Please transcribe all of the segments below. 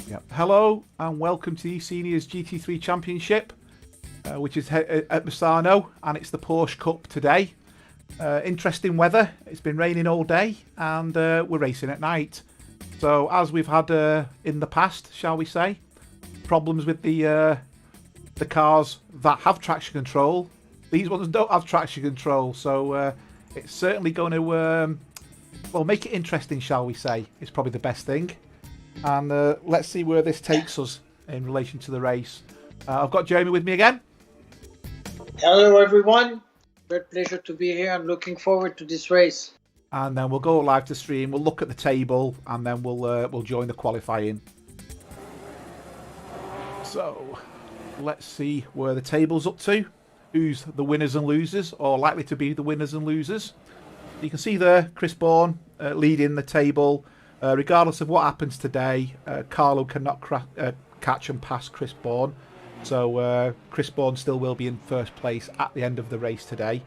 Yep. Hello and welcome to the eSeniors GT3 Championship, which is at Misano, and it's the Porsche Cup today. Interesting weather. It's been raining all day, and we're racing at night. So, as we've had in the past, shall we say, problems with the cars that have traction control. These ones don't have traction control, so it's certainly going to well, make it interesting, shall we say. It's probably the best thing. And let's see where this takes us in relation to the race. I've got Jeremy with me again. Hello, everyone. Great pleasure to be here. I'm looking forward to this race. And then we'll go live to stream. We'll look at the table, and then we'll join the qualifying. So let's see where the table's up to. Who's the winners and losers, or likely to be the winners and losers? You can see there, Chris Bourne leading the table. Regardless of what happens today, Carlo cannot catch and pass Chris Bourne. So Chris Bourne still will be in first place at the end of the race today.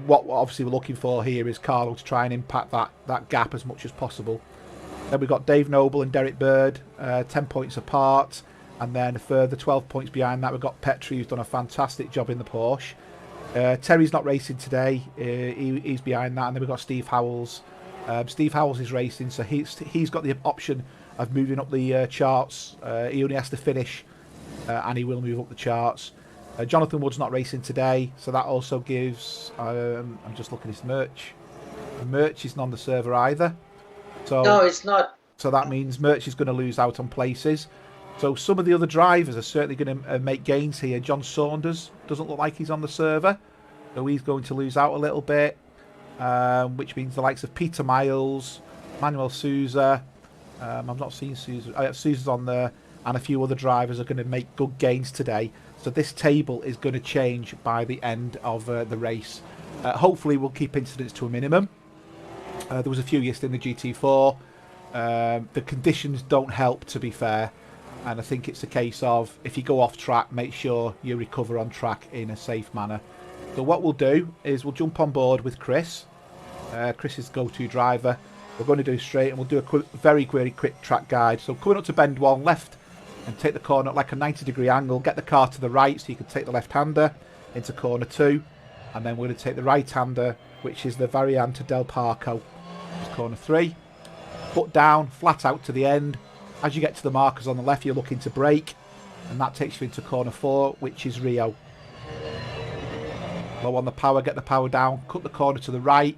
What obviously we're looking for here is Carlo to try and impact that gap as much as possible. Then we've got Dave Noble and Derek Bird, 10 points apart. And then a further 12 points behind that, we've got Petri, who's done a fantastic job in the Porsche. Terry's not racing today. He's behind that. And then we've got Steve Howells. Steve Howells is racing, so he's got the option of moving up the charts. He only has to finish, and he will move up the charts. Jonathan Wood's not racing today, so that also gives... I'm just looking at his merch. Merch isn't on the server either. So, no, it's not. So that means Merch is going to lose out on places. So some of the other drivers are certainly going to make gains here. John Saunders doesn't look like he's on the server, so he's going to lose out a little bit. Which means the likes of Peter Miles, Manuel Souza, I've not seen Souza, Souza's on there, and a few other drivers are going to make good gains today. So this table is going to change by the end of the race. Hopefully we'll keep incidents to a minimum. There was a few yesterday in the GT4. The conditions don't help, to be fair, and I think it's a case of, if you go off track, make sure you recover on track in a safe manner. So what we'll do is we'll jump on board with Chris. Chris's go-to driver. We're going to do straight, and we'll do a very quick track guide. So coming up to bend one, left, and take the corner at like a 90-degree angle. Get the car to the right so you can take the left-hander into corner 2. And then we're going to take the right-hander, which is the Variante del Parco. It's corner 3. Foot down, flat out to the end. As you get to the markers on the left, you're looking to brake. And that takes you into corner 4, which is Rio. Low on the power, get the power down, cut the corner to the right,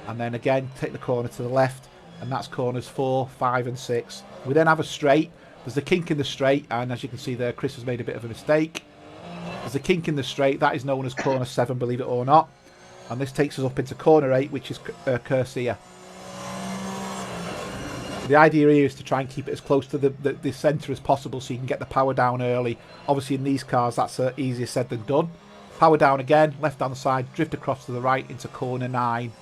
and then again take the corner to the left, and that's corners 4, 5 and 6. We then have a straight. There's a kink in the straight, and as you can see there, Chris has made a bit of a mistake. There's a kink in the straight, that is known as corner 7, believe it or not, and this takes us up into corner 8, which is Cursia. The idea here is to try and keep it as close to the centre as possible so you can get the power down early. Obviously in these cars that's easier said than done. Power down again, left hand side, drift across to the right into corner 9.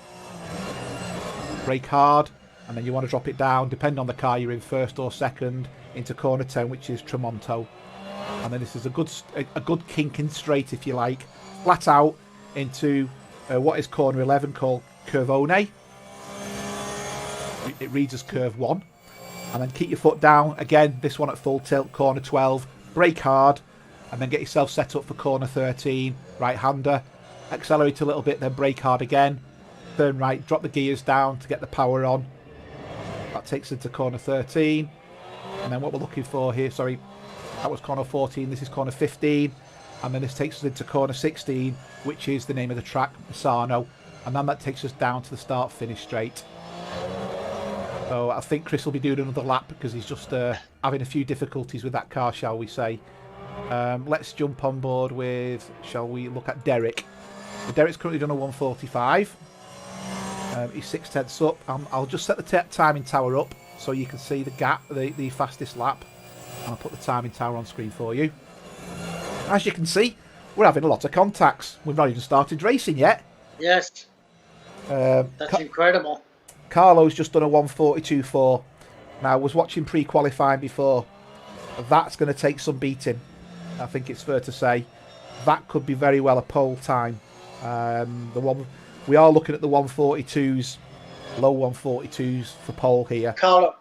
Brake hard, and then you want to drop it down, depending on the car you're in, first or second, into corner 10, which is Tramonto. And then this is a good kink in straight, if you like, flat out into what is corner 11 called Curvone. It reads as curve 1. And then keep your foot down, again, this one at full tilt, corner 12, brake hard, and then get yourself set up for corner 13, right-hander, accelerate a little bit, then brake hard again, turn right, drop the gears down to get the power on. That takes us into corner 13, and then what we're looking for here, sorry, that was corner 14, this is corner 15, and then this takes us into corner 16, which is the name of the track, Misano, and then that takes us down to the start-finish straight. So I think Chris will be doing another lap because he's just having a few difficulties with that car, shall we say. Let's jump on board with, shall we look at Derek. So Derek's currently done a 1:45. He's 6/10 up. I'll just set the timing tower up so you can see the gap, the fastest lap. And I'll put the timing tower on screen for you. As you can see, we're having a lot of contacts. We've not even started racing yet. Yes. That's incredible. Carlo's just done a 1:42.4. Now, I was watching pre-qualifying before. That's going to take some beating. I think it's fair to say. That could be very well a pole time. We are looking at the 1:42s, low 1:42s for pole here. Carlo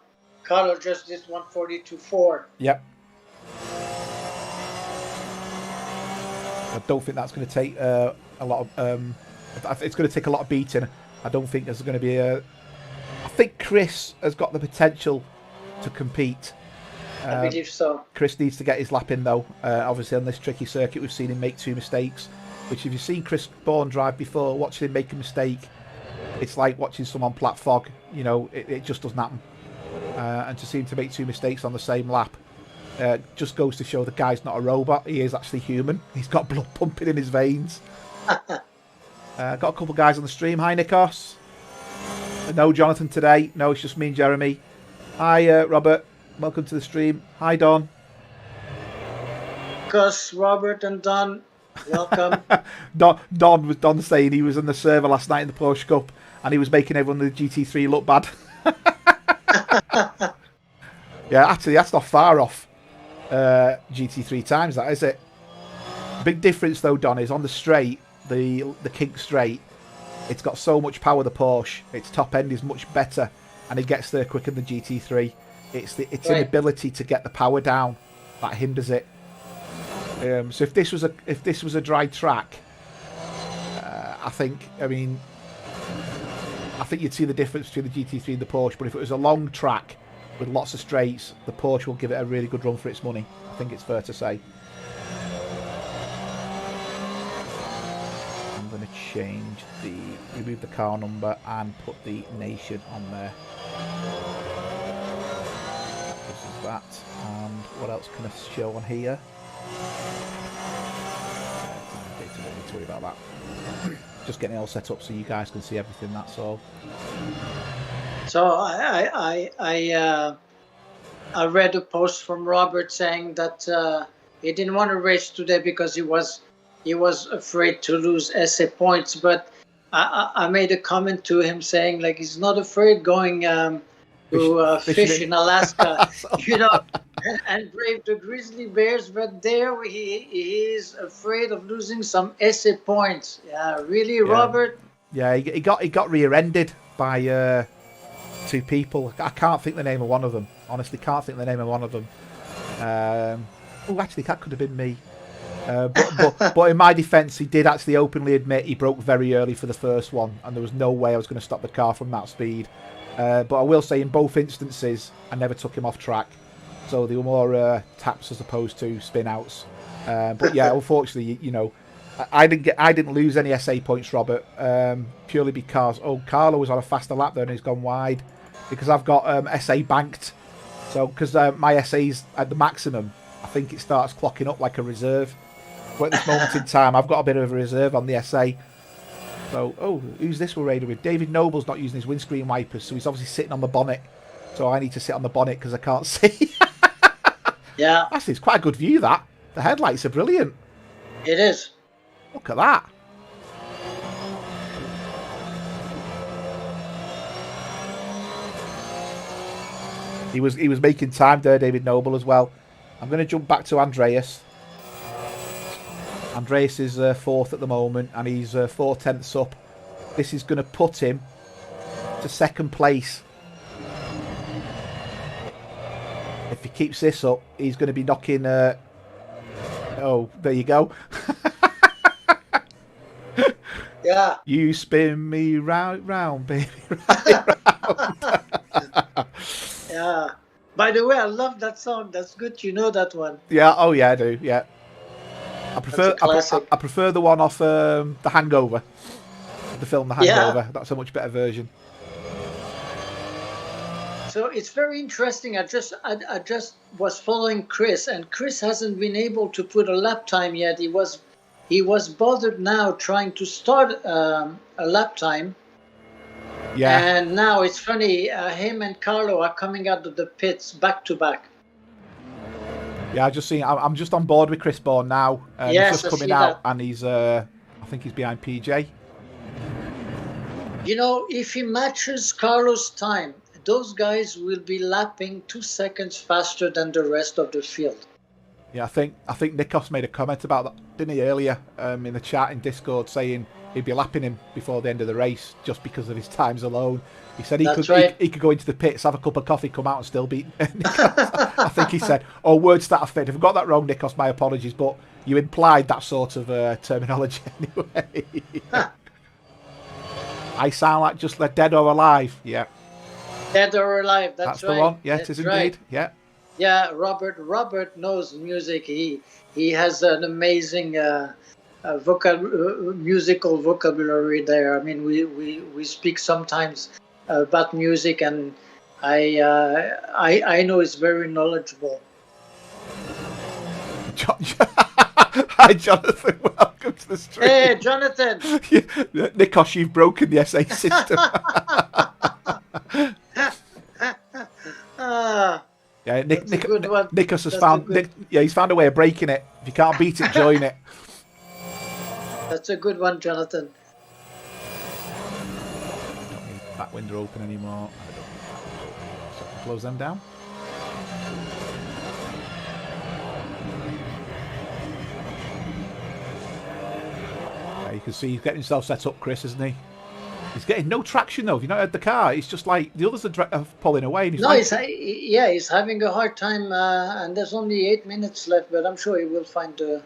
Carlo just did 142.4. Yep. I don't think that's going to take a lot of. It's going to take a lot of beating. I don't think there's going to be a. I think Chris has got the potential to compete. I believe so. Chris needs to get his lap in though. Obviously on this tricky circuit, we've seen him make 2 mistakes. Which, if you've seen Chris Bourne drive before, watching him make a mistake, it's like watching someone plat fog. You know, it just doesn't happen. And to see him to make 2 mistakes on the same lap. Just goes to show the guy's not a robot. He is actually human. He's got blood pumping in his veins. Got a couple of guys on the stream. Hi, Nikos. No Jonathan today. No, it's just me and Jeremy. Hi, Robert. Welcome to the stream. Hi, Don. Gus, Robert, and Don, welcome. Don was saying he was on the server last night in the Porsche Cup and he was making everyone in the GT3 look bad. Yeah, actually, that's not far off. GT3 times that, is it? Big difference though, Don, is on the straight, the kink straight, it's got so much power, the Porsche, its top end is much better and it gets there quicker than the GT3. It's Right. inability to get the power down that hinders it. So if this was a dry track, I think you'd see the difference between the GT3 and the Porsche. But if it was a long track with lots of straights, the Porsche will give it a really good run for its money. I think it's fair to say. I'm going to remove the car number and put the nation on there. This is that. And what else can I show on here? Don't need to worry about that. Just getting it all set up so you guys can see everything, that's all. So I read a post from Robert saying that he didn't want to race today because he was afraid to lose essay points. But I made a comment to him saying like he's not afraid going to fish in Alaska, you know, and brave the grizzly bears. But there he is afraid of losing some essay points. Yeah, really, yeah. Robert. Yeah, he got rear-ended by 2 people. I can't think the name of one of them. Honestly, can't think the name of one of them. Actually, that could have been me. But in my defence, he did actually openly admit he broke very early for the first one, and there was no way I was going to stop the car from that speed. But I will say, in both instances, I never took him off track, so they were more taps as opposed to spin-outs. But yeah, unfortunately, you know, I didn't lose any SA points, Robert, purely because Carlo was on a faster lap there and he's gone wide because I've got SA banked. So because my SA's at the maximum, I think it starts clocking up like a reserve. But at this moment in time, I've got a bit of a reserve on the SA. So, who's this we're raiding with? David Noble's not using his windscreen wipers, so he's obviously sitting on the bonnet. So I need to sit on the bonnet because I can't see. Yeah. Actually, it's quite a good view, that. The headlights are brilliant. It is. Look at that. He was making time there, David Noble, as well. I'm going to jump back to Andreas. Andreas is 4th at the moment, and he's 4/10ths up. This is going to put him to 2nd place. If he keeps this up, he's going to be knocking... Oh, there you go. Yeah. You spin me round, baby, round. Yeah. By the way, I love that song. That's good. You know that one. Yeah. Oh, yeah, I do. Yeah. I prefer the one off The Hangover, the film The Hangover. Yeah. That's a much better version. So it's very interesting. I just was following Chris, and Chris hasn't been able to put a lap time yet. He was bothered now trying to start a lap time. Yeah. And now it's funny. Him and Carlo are coming out of the pits back to back. Yeah, I'm just on board with Chris Bourne now. Yes, he's just coming out, and he's I think he's behind PJ. You know, if he matches Carlo's time, those guys will be lapping 2 seconds faster than the rest of the field. Yeah, I think Nikos made a comment about that, didn't he, earlier in the chat in Discord, saying he'd be lapping him before the end of the race just because of his times alone. He said he could go into the pits, have a cup of coffee, come out and still beat Nikos. I think he said, oh, words that affect. If I've got that wrong, Nikos, my apologies, but you implied that sort of terminology anyway. I sound like just like dead or alive. Yeah. Dead or alive, that's right. The one. Yeah, that's it is right. Indeed. Yeah. Yeah, Robert knows music. He has an amazing musical vocabulary there. I mean, we speak sometimes about music, and I know he's very knowledgeable. Hi, Jonathan. Welcome to the stream. Hey, Jonathan. Nikos, you've broken the SA system. Yeah, Nikos has found. He's found a way of breaking it. If you can't beat it, join it. That's a good one, Jonathan. Don't need that window open anymore. I don't need that window open. So I can close them down. Yeah, you can see he's getting himself set up, Chris, isn't he? He's getting no traction though. Have you not heard the car? It's just like the others are pulling away. And he's having a hard time, and there's only 8 minutes left. But I'm sure he will find the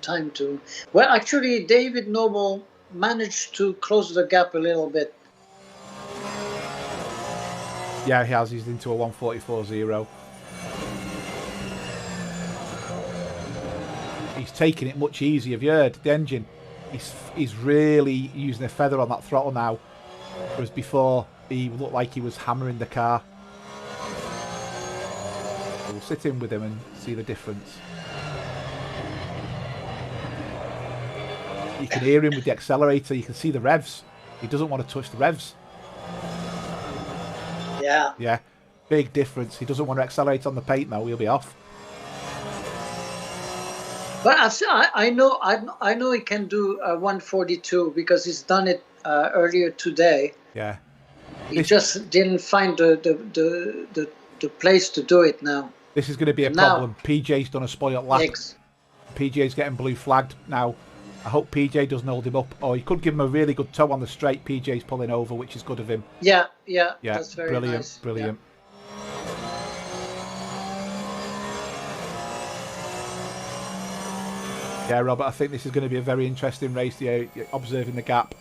time to. Well, actually, David Noble managed to close the gap a little bit. Yeah, he has. He's into a 1:44.0. He's taking it much easier. Have you heard the engine? He's really using a feather on that throttle now, whereas before he looked like he was hammering the car. So we'll sit in with him and see the difference. You can hear him with the accelerator. You can see the revs. He doesn't want to touch the revs. Yeah. Yeah, big difference. He doesn't want to accelerate on the paint now. He'll be off. But I know he can do a 142 because he's done it earlier today. Yeah. He just didn't find the place to do it now. This is going to be a problem. PJ's done a spoiled lap. PJ's getting blue flagged now. I hope PJ doesn't hold him up, or he could give him a really good toe on the straight. PJ's pulling over, which is good of him. Yeah, that's very nice. Brilliant. Yeah. Yeah, Robert, I think this is going to be a very interesting race, observing the gap.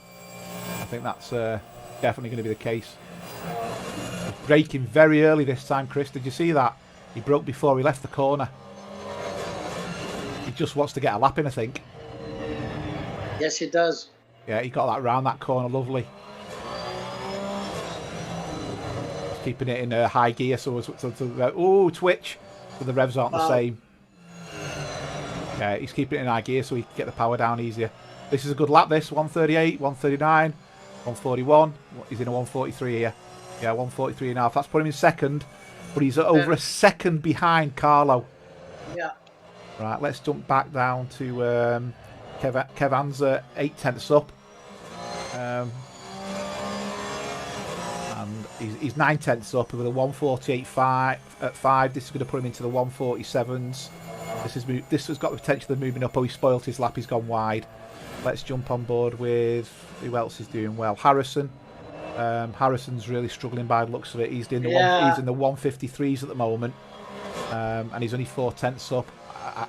I think that's definitely going to be the case. He's braking very early this time, Chris. Did you see that? He broke before he left the corner. He just wants to get a lap in, I think. Yes, he does. Yeah, he got that round that corner, lovely. He's keeping it in high gear, so twitch, so the revs aren't the same. Yeah, he's keeping it in high gear so he can get the power down easier. This is a good lap, this. 138, 139, 141. He's in a 143 here. Yeah, 143 and a half. That's put him in second, but he's over a second behind Carlo. Yeah. Right, let's jump back down to Kev Anza, 8 tenths up. And he's 9 tenths up with a 148.5 at 5. This is going to put him into the 147s. This has got the potential of moving up. Oh, he spoilt his lap. He's gone wide. Let's jump on board with who else is doing well. Harrison. Harrison's really struggling by the looks of it. He's in the 153s at the moment, and he's only 4 tenths up.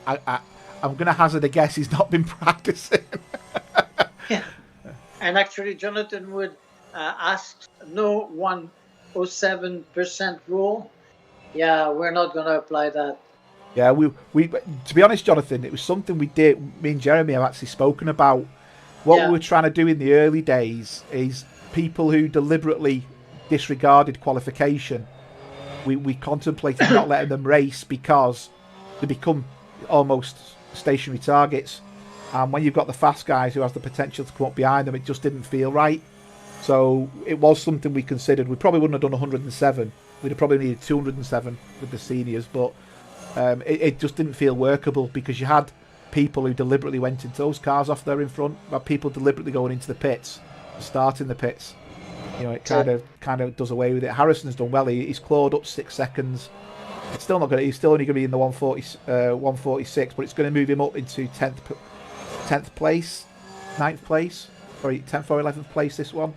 I'm going to hazard a guess he's not been practicing. Yeah. And actually, Jonathan would ask no 107% rule. Yeah, we're not going to apply that. Yeah, we to be honest, Jonathan, it was something we did. Me and Jeremy have actually spoken about. What we were trying to do in the early days is people who deliberately disregarded qualification. We contemplated not letting them race because they become almost stationary targets. And when you've got the fast guys who has the potential to come up behind them, it just didn't feel right. So it was something we considered. We probably wouldn't have done 107. We'd have probably needed 207 with the seniors, but it just didn't feel workable because you had people who deliberately went into those cars off there in front. You had people deliberately going into the pits, starting the pits. You know, it kind of does away with it. Harrison's done well. He's clawed up 6 seconds. It's still not going. He's still only going to be in the 146, but it's going to move him up into 10th place, 9th place. Sorry, 10th or 11th place, this one.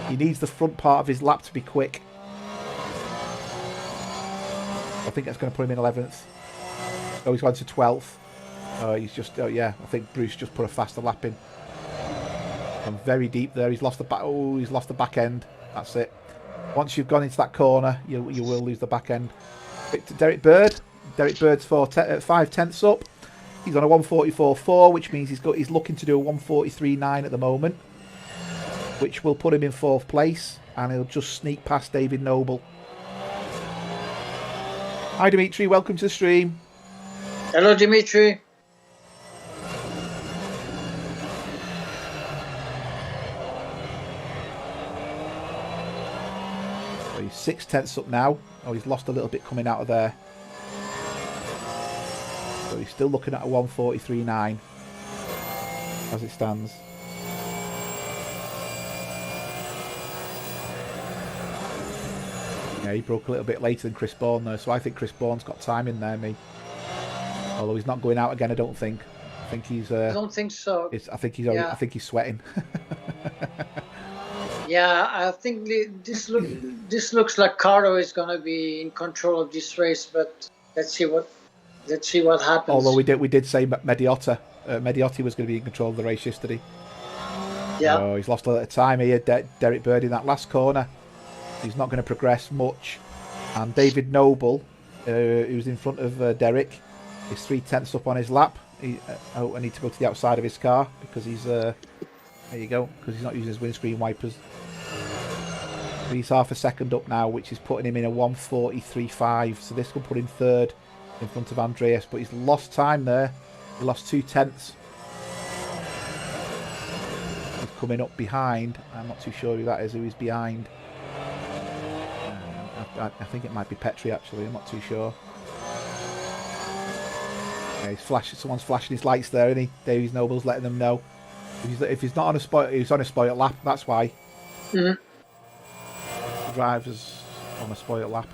He needs the front part of his lap to be quick. I think that's going to put him in 11th. Oh, he's gone to 12th. He's just, oh yeah, I think Bruce just put a faster lap in. I'm very deep there. He's lost the back. Oh, he's lost the back end. That's it. Once you've gone into that corner, you will lose the back end. Derek Bird. Derek Bird's 5 tenths up. He's on a 144.4, which means he's looking to do a 143.9 at the moment, which will put him in 4th place, and he'll just sneak past David Noble. Hi Dimitri, welcome to the stream. Hello Dimitri. So he's 6 tenths up now. Oh, he's lost a little bit coming out of there. So he's still looking at a 143.9 as it stands. Yeah, he broke a little bit later than Chris Bourne though, so I think Chris Bourne's got time in there, me. Although he's not going out again, I don't think. I think he's. I don't think so. I think he's. Yeah. I think he's sweating. Yeah, I think this looks like Carlo is going to be in control of this race, but let's see what happens. Although we did say Mediotti was going to be in control of the race yesterday. Yeah. Oh, he's lost a little time here. Derek Bird in that last corner. He's not going to progress much. And David Noble, who's in front of Derek, is 3 tenths up on his lap. I need to go to the outside of his car because he's there you go, because he's not using his windscreen wipers. He's half a second up now, which is putting him in a 143.5, so this will put him 3rd in front of Andreas, but he's lost time there. He lost 2 tenths. He's coming up behind. I'm not too sure who that is, who he's behind. I think it might be Petri actually, I'm not too sure. Yeah, someone's flashing his lights there, isn't he? David Noble's letting them know. If he's not on a spoil, he's on a spoiled lap. That's why. Mm-hmm. The driver's on a spoiled lap.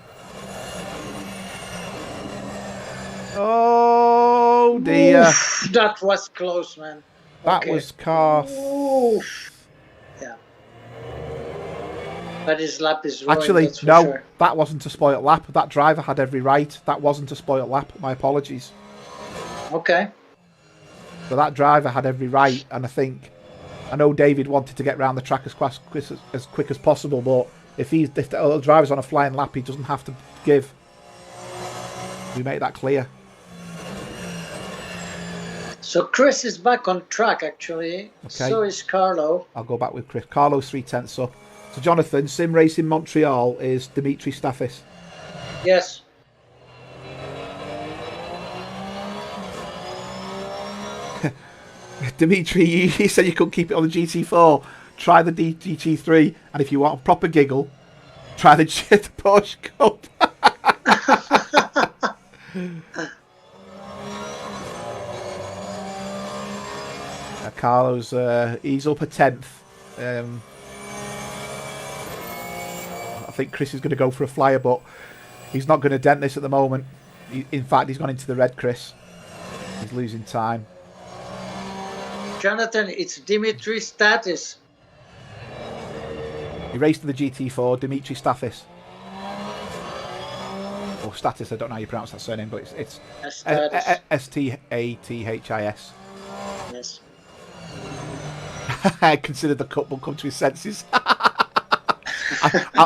Oh dear! Oof, that was close, man. That was car. Yeah. But his lap is ruined. Actually, no, sure. That wasn't a spoiled lap. That driver had every right. That wasn't a spoiled lap. My apologies. Okay. So that driver had every right, and I know David wanted to get around the track as quick as possible, but if the driver's on a flying lap, he doesn't have to give. We make that clear. So Chris is back on track, actually. Okay. So is Carlo. I'll go back with Chris. Carlo's 3 tenths up. So Jonathan, Sim Racing Montreal is Dimitri Stathis. Yes. Dimitri, you said you couldn't keep it on the GT4. Try the GT3, and if you want a proper giggle, try the Porsche Cup. Carlo's he's up a 10th. I think Chris is going to go for a flyer, but he's not going to dent this at the moment. In fact, he's gone into the red, Chris. He's losing time. Jonathan, it's Dimitri Stathis. He raced in the GT4, Dimitri Stathis. Or Stathis, I don't know how you pronounce that surname, but it's S-T-A-T-H-I-S. Yes. I consider the cup will come to his senses.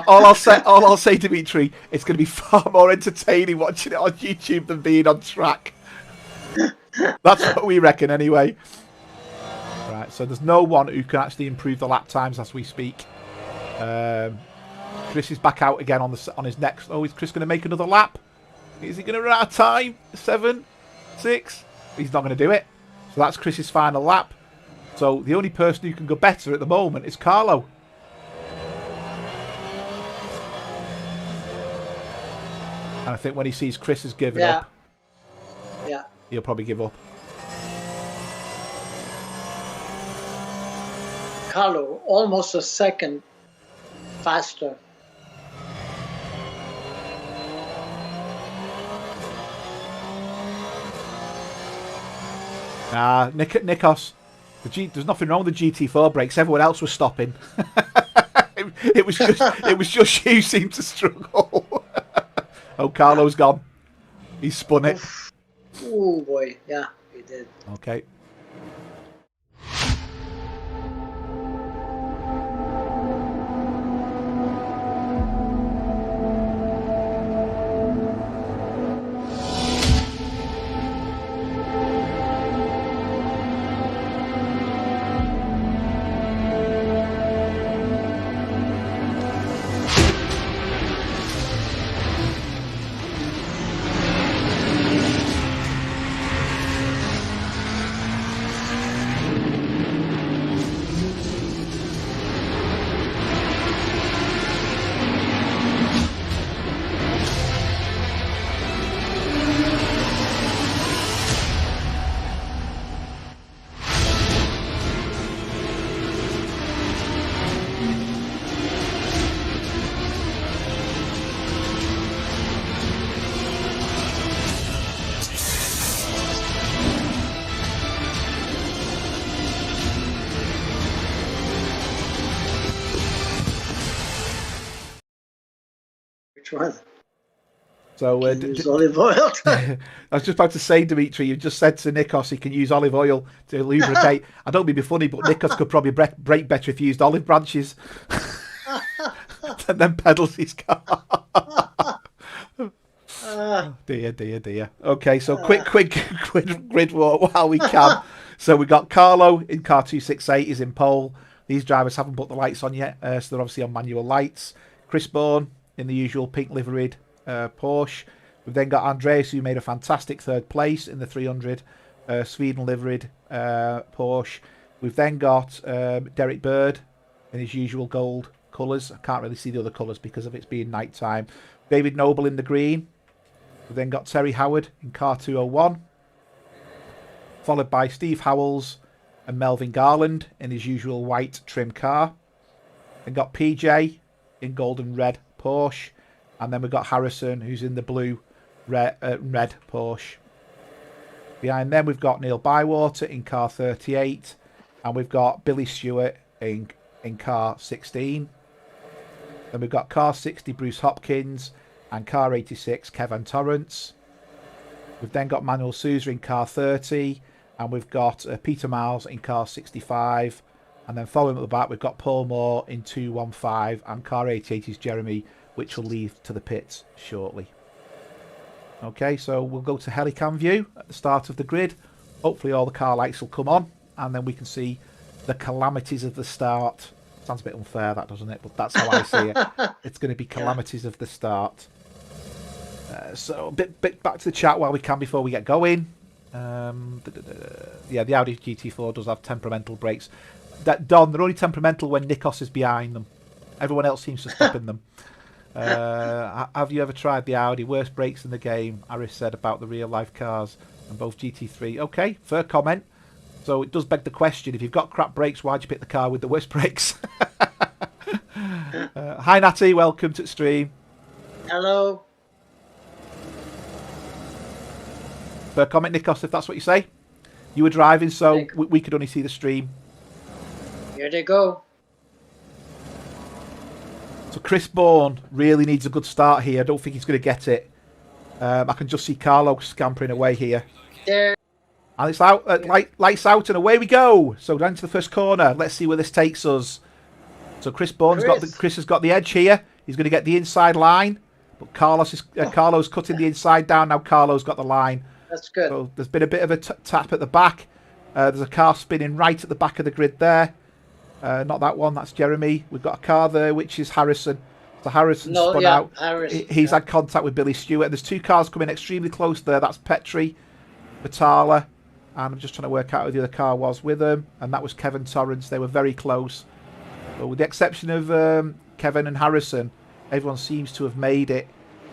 All I'll say, Dimitri, it's going to be far more entertaining watching it on YouTube than being on track. That's what we reckon, anyway. Right, so there's no one who can actually improve the lap times as we speak. Chris is back out again on his next. Oh, is Chris going to make another lap? Is he going to run out of time? 7, 6. He's not going to do it. So that's Chris's final lap. So the only person who can go better at the moment is Carlo. And I think when he sees Chris has given up, he'll probably give up. Carlo, almost a second faster. Nikos. There's nothing wrong with the GT4 brakes. Everyone else was stopping. it was just you seemed to struggle. Oh, Carlo's gone. He spun it. Oh boy, yeah, he did. Okay. Which one? So use olive oil. I was just about to say, Dimitri, you just said to Nikos he can use olive oil to lubricate. I don't mean to be funny, but Nikos could probably brake better if he used olive branches and then pedals his car. Dear. Okay, so quick grid walk while we can. So we got Carlo in car 268 is in pole. These drivers haven't put the lights on yet, so they're obviously on manual lights. Chris Bourne in the usual pink liveried Porsche. We've then got Andreas, who made a fantastic third place in the 300 Sweden liveried Porsche. We've then got Derek Bird in his usual gold colours. I can't really see the other colours because of it being night time. David Noble in the green. We've then got Terry Howard in car 201. Followed by Steve Howells and Melvin Garland in his usual white trim car. Then got PJ in gold and red Porsche. And then we've got Harrison, who's in the blue red Porsche. Behind them, we've got Neil Bywater in car 38. And we've got Billy Stewart in car 16. Then we've got car 60, Bruce Hopkins. And car 86, Kevin Torrance. We've then got Manuel Sousa in car 30. And we've got Peter Miles in car 65. And then following at the back, we've got Paul Moore in 215. And car 88 is Jeremy, which will leave to the pits shortly. Okay, so we'll go to Helicam view at the start of the grid. Hopefully all the car lights will come on. And then we can see the calamities of the start. Sounds a bit unfair, that, doesn't it? But that's how I see it. It's going to be calamities of the start. So a bit back to the chat while we can before we get going. Yeah, the Audi GT4 does have temperamental brakes. Don, they're only temperamental when Nikos is behind them. Everyone else seems to stop in them. Have you ever tried the Audi? Worst brakes in the game, Aris said about the real life cars and both GT3. Okay, fair comment. So it does beg the question, if you've got crap brakes, why'd you pick the car with the worst brakes? Hi Natty, welcome to the stream. Hello. Fair comment, Nikos, if that's what you say. You were driving, so we could only see the stream. Here they go. So Chris Bourne really needs a good start here. I don't think he's going to get it. I can just see Carlo scampering away here. There. And it's out, lights out, and away we go. So down to the first corner. Let's see where this takes us. So Chris has got the edge here. He's going to get the inside line, but Carlo's cutting the inside down. Now Carlo's got the line. That's good. So there's been a bit of a tap at the back. There's a car spinning right at the back of the grid there. Not that one, that's Jeremy. We've got a car there, which is Harrison. So Harrison spun out. He's had contact with Billy Stewart. There's two cars coming extremely close there. That's Petri, Vitala, and I'm just trying to work out who the other car was with them. And that was Kevin Torrance. They were very close. But with the exception of Kevin and Harrison, everyone seems to have made it.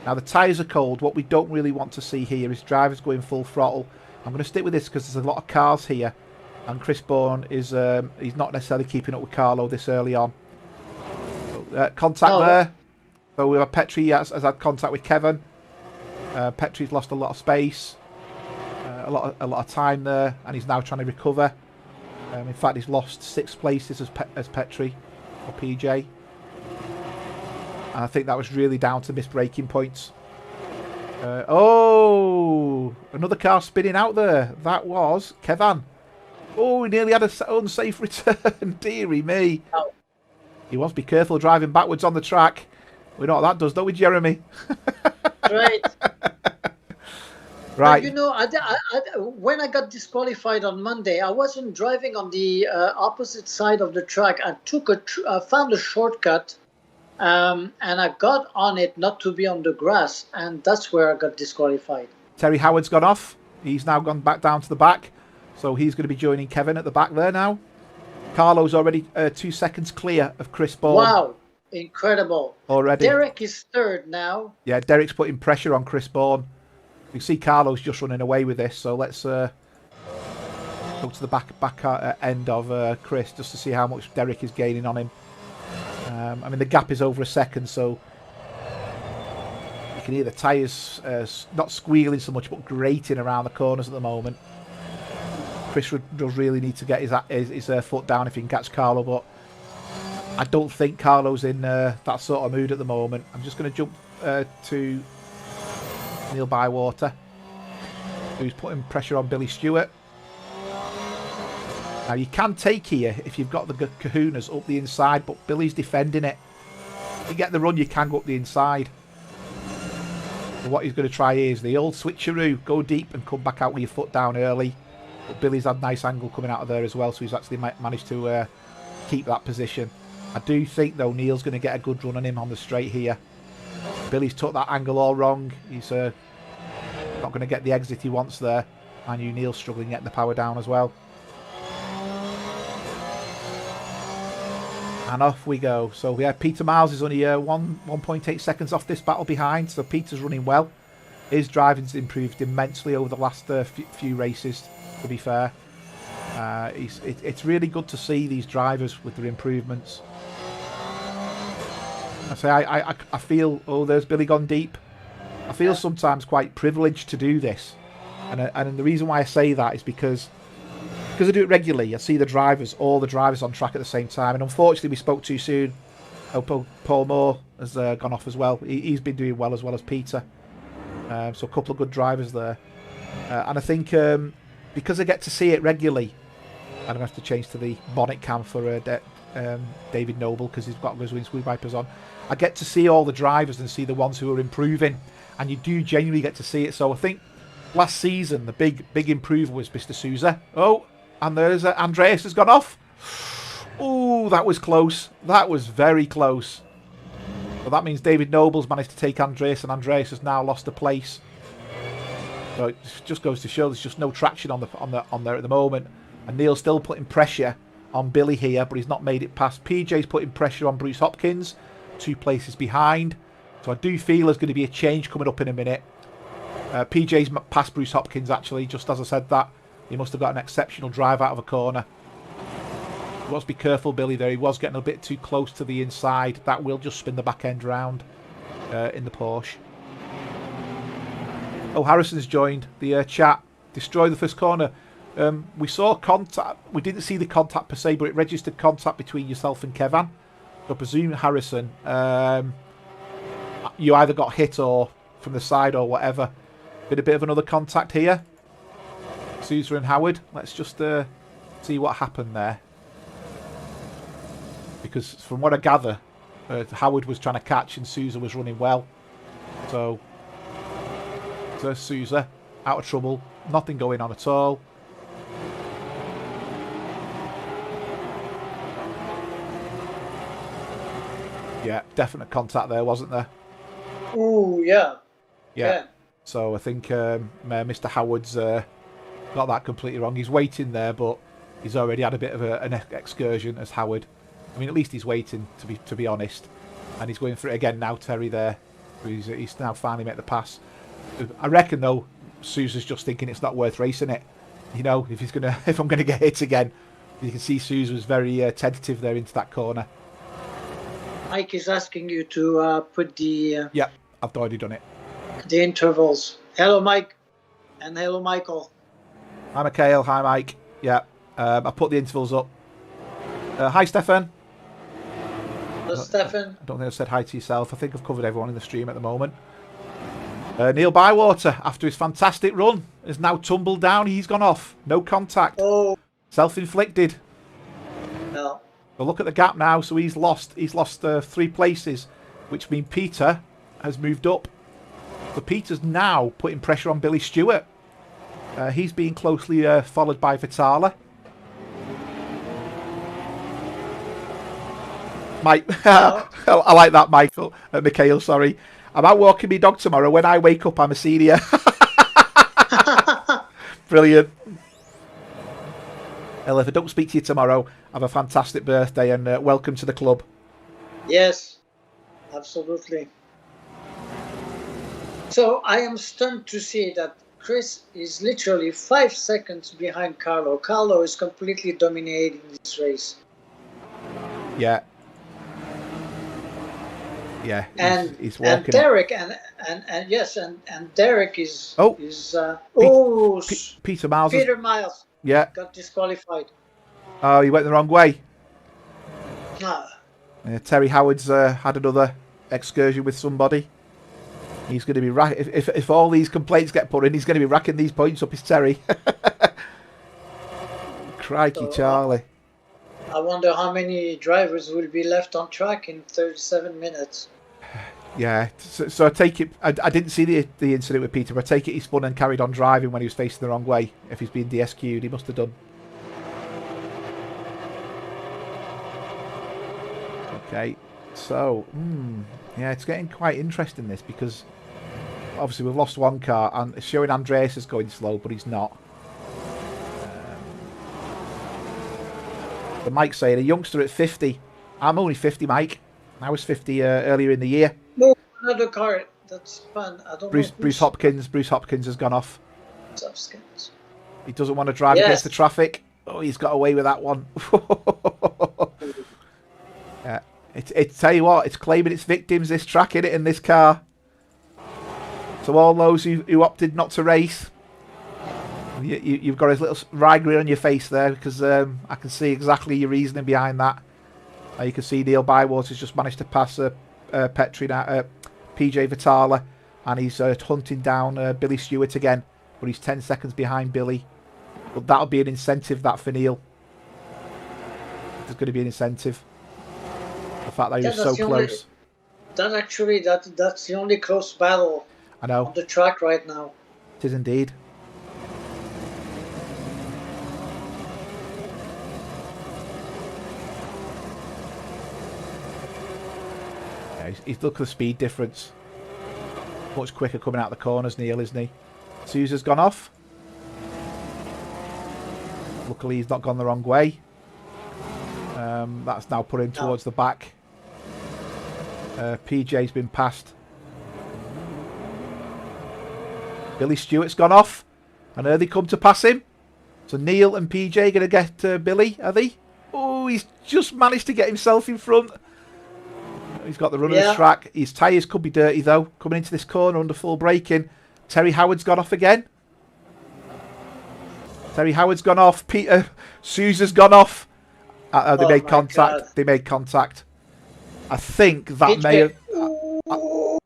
Now the tyres are cold. What we don't really want to see here is drivers going full throttle. I'm going to stick with this because there's a lot of cars here. And Chris Bourne is he's not necessarily keeping up with Carlo this early on. Contact there. So we have Petri has had contact with Kevin. Petri's lost a lot of space, a lot of time there, and he's now trying to recover. In fact, he's lost 6 places as Petri or PJ. And I think that was really down to missed braking points. Oh, another car spinning out there. That was Kevin. Oh, he nearly had an unsafe return. Deary me. Oh. He wants to be careful driving backwards on the track. We know what that does, don't we, Jeremy? Right. Right. But, you know, when I got disqualified on Monday, I wasn't driving on the opposite side of the track. I found a shortcut, and I got on it not to be on the grass, and that's where I got disqualified. Terry Howard's gone off. He's now gone back down to the back, so he's going to be joining Kevin at the back there now. Carlo's already 2 seconds clear of Chris Bourne. Wow, incredible. Already. Derek is third now. Yeah, Derek's putting pressure on Chris Bourne. You see Carlo's just running away with this, so let's go to the back end of Chris just to see how much Derek is gaining on him. I mean, the gap is over a second, so you can hear the tyres not squealing so much, but grating around the corners at the moment. Chris does really need to get his foot down if he can catch Carlo, but I don't think Carlo's in that sort of mood at the moment. I'm just going to jump to Neil Bywater, who's putting pressure on Billy Stewart. Now you can take here if you've got the kahunas up the inside, but Billy's defending it. If you get the run, you can go up the inside. But what he's going to try is the old switcheroo, go deep and come back out with your foot down early. But Billy's had a nice angle coming out of there as well, so he's actually managed to keep that position. I do think though Neil's going to get a good run on him on the straight here. Billy's took that angle all wrong. He's not going to get the exit he wants there. And Neil's struggling getting the power down as well. And off we go. So yeah, Peter Miles is only 1.8 seconds off this battle behind. So Peter's running well. His driving's improved immensely over the last few races, to be fair. It's really good to see these drivers with their improvements. I feel, oh, there's Billy gone deep. I feel sometimes quite privileged to do this. And the reason why I say that is because I do it regularly. I see all the drivers on track at the same time. And unfortunately, we spoke too soon. Paul Moore has gone off as well. He's been doing well as Peter. So a couple of good drivers there. And I think because I get to see it regularly, I'm going to have to change to the bonnet cam for David Noble because he's got his windscreen wipers on. I get to see all the drivers and see the ones who are improving, and you do genuinely get to see it. So I think last season the big improver was Mr. Souza. Oh, and there's Andreas has gone off. Oh, that was close. That was very close. But that means David Noble's managed to take Andreas, and Andreas has now lost a place. So it just goes to show there's just no traction on there at the moment. And Neil's still putting pressure on Billy here, but he's not made it past. PJ's putting pressure on Bruce Hopkins, 2 places behind. So I do feel there's going to be a change coming up in a minute. PJ's past Bruce Hopkins, actually, just as I said that. He must have got an exceptional drive out of a corner. You must be careful, Billy, there. He was getting a bit too close to the inside. That will just spin the back end round in the Porsche. Oh, Harrison's joined the chat. Destroy the first corner. We saw contact. We didn't see the contact per se, but it registered contact between yourself and Kevin. So I presume, Harrison, you either got hit or from the side or whatever. Been a bit of another contact here. Sousa and Howard. Let's just see what happened there. Because from what I gather, Howard was trying to catch and Sousa was running well. So Sousa out of trouble. Nothing going on at all. Yeah, definite contact there, wasn't there? Oh, yeah. Yeah. So I think Mr. Howard's got that completely wrong. He's waiting there, but he's already had a bit of an excursion as Howard. I mean, at least he's waiting, to be honest. And he's going for it again now, Terry, there. He's now finally made the pass. I reckon, though, Sousa's just thinking it's not worth racing it. You know, if I'm gonna get hit again. You can see Sousa was very tentative there into that corner. Mike is asking you to put the... yeah, I've already done it. The intervals. Hello, Mike. And hello, Michael. Hi, Mikhail. Hi, Mike. Yeah. I put the intervals up. Hi, Stefan. Hello, Stefan. I don't think I've said hi to yourself. I think I've covered everyone in the stream at the moment. Neil Bywater, after his fantastic run, has now tumbled down. He's gone off. No contact. Oh. Self-inflicted. No. But look at the gap now. So he's lost 3 places, which means Peter has moved up. So Peter's now putting pressure on Billy Stewart. He's being closely followed by Vitala. Mike, I like that, Michael. Mikhail, sorry. I'm out walking my dog tomorrow. When I wake up, I'm a senior. Brilliant. Well, if I don't speak to you tomorrow, have a fantastic birthday and welcome to the club. Yes, absolutely. So I am stunned to see that Chris is literally 5 seconds behind Carlo. Carlo is completely dominating this race. Yeah. Yeah, he's walking. And Derek and Derek is Peter Miles. Peter Miles. Yeah. Got disqualified. Oh, he went the wrong way. Ah. Terry Howard's had another excursion with somebody. He's going to be if all these complaints get put in, he's going to be racking these points up his Terry. Crikey, so, Charlie. I wonder how many drivers will be left on track in 37 minutes. Yeah, so I take it. I didn't see the incident with Peter, but I take it he spun and carried on driving when he was facing the wrong way. If he's being DSQ'd, he must have done. Okay, so yeah, it's getting quite interesting this because obviously we've lost one car and it's showing Andreas is going slow, but he's not. But Mike's saying a youngster at 50. I'm only 50, Mike. I was 50 earlier in the year. No, another car. That's fun. I don't know. Bruce Hopkins. Bruce Hopkins has gone off. Hopkins. He doesn't want to drive against the traffic. Oh, he's got away with that one. Yeah, it's tell you what, it's claiming its victims. This track, innit, in this car. So all those who opted not to race, you've got a little wry grin on your face there because I can see exactly your reasoning behind that. You can see Neil Bywater's just managed to pass PJ Vitala, and he's hunting down Billy Stewart again, but he's 10 seconds behind Billy. But that'll be an incentive, that, for Neil. There's going to be an incentive. The fact that he was so close. That's the only close battle I know. on the track right now. It is indeed. He's look at the speed difference. Much quicker coming out the corners, Neil, isn't he? Sousa's gone off. Luckily, he's not gone the wrong way. That's now put him towards the back. PJ's been passed. Billy Stewart's gone off. And there they come to pass him. So Neil and PJ going to get Billy, are they? Oh, he's just managed to get himself in front. He's got the run of the track. His tyres could be dirty, though. Coming into this corner under full braking. Terry Howard's gone off again. Terry Howard's gone off. Peter Sousa's gone off. They made contact. God. They made contact. I think that PJ. May have... Oh,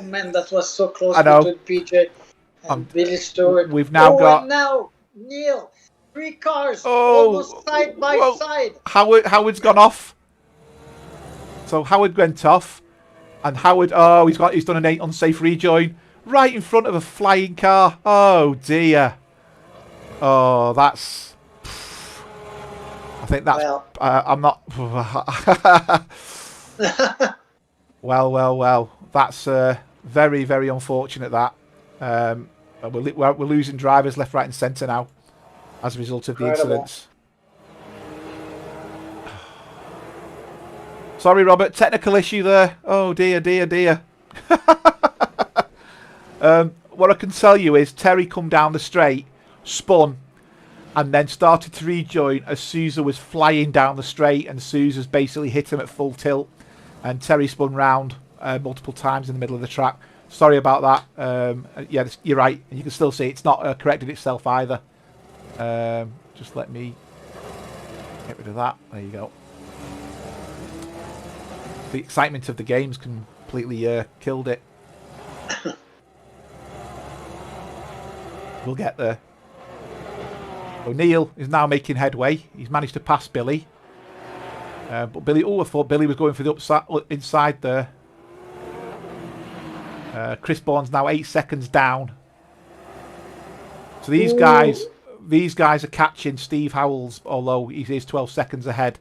man, that was so close I know. Between PJ and Billy Stewart. We've now got... And now, Neil, 3 cars almost side by side. Howard's gone off. So Howard went off, and Howard, he's done an 8 unsafe rejoin right in front of a flying car. Oh dear. Oh, that's. I think that's. Well. I'm not. Well. That's very, very unfortunate. That we're losing drivers left, right, and centre now as a result of the incidents. Sorry, Robert. Technical issue there. Oh, dear. What I can tell you is Terry come down the straight, spun, and then started to rejoin as Sousa was flying down the straight, and Sousa's basically hit him at full tilt, and Terry spun round multiple times in the middle of the track. Sorry about that. Yeah, you're right. You can still see it's not corrected itself either. Just let me get rid of that. There you go. The excitement of the game's completely killed it. We'll get there. O'Neill is now making headway. He's managed to pass Billy. But Billy, I thought Billy was going for the inside there. Chris Bourne's now 8 seconds down. So these guys are catching Steve Howells, although he is 12 seconds ahead.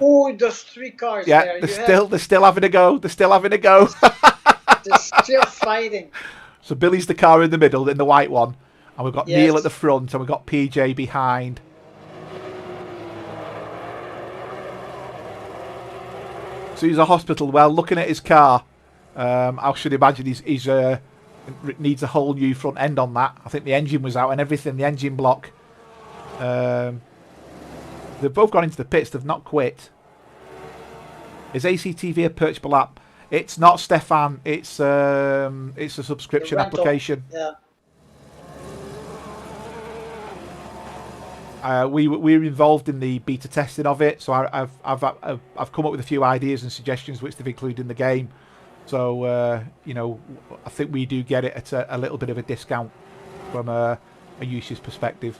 Oh, there's 3 cars there. They're still having a go. They're still having a go. They're still fighting. So Billy's the car in the middle, in the white one. And we've got Yes. Neil at the front, and we've got PJ behind. So he's a hospital. Well, looking at his car, I should imagine he's needs a whole new front end on that. I think the engine was out and everything. The engine block. They've both gone into the pits. They've not quit. Is ACTV a purchasable app? It's not, Stefan. It's a subscription application. Yeah. We were involved in the beta testing of it, so I've come up with a few ideas and suggestions which they've included in the game. So you know, I think we do get it at a little bit of a discount from a usage perspective.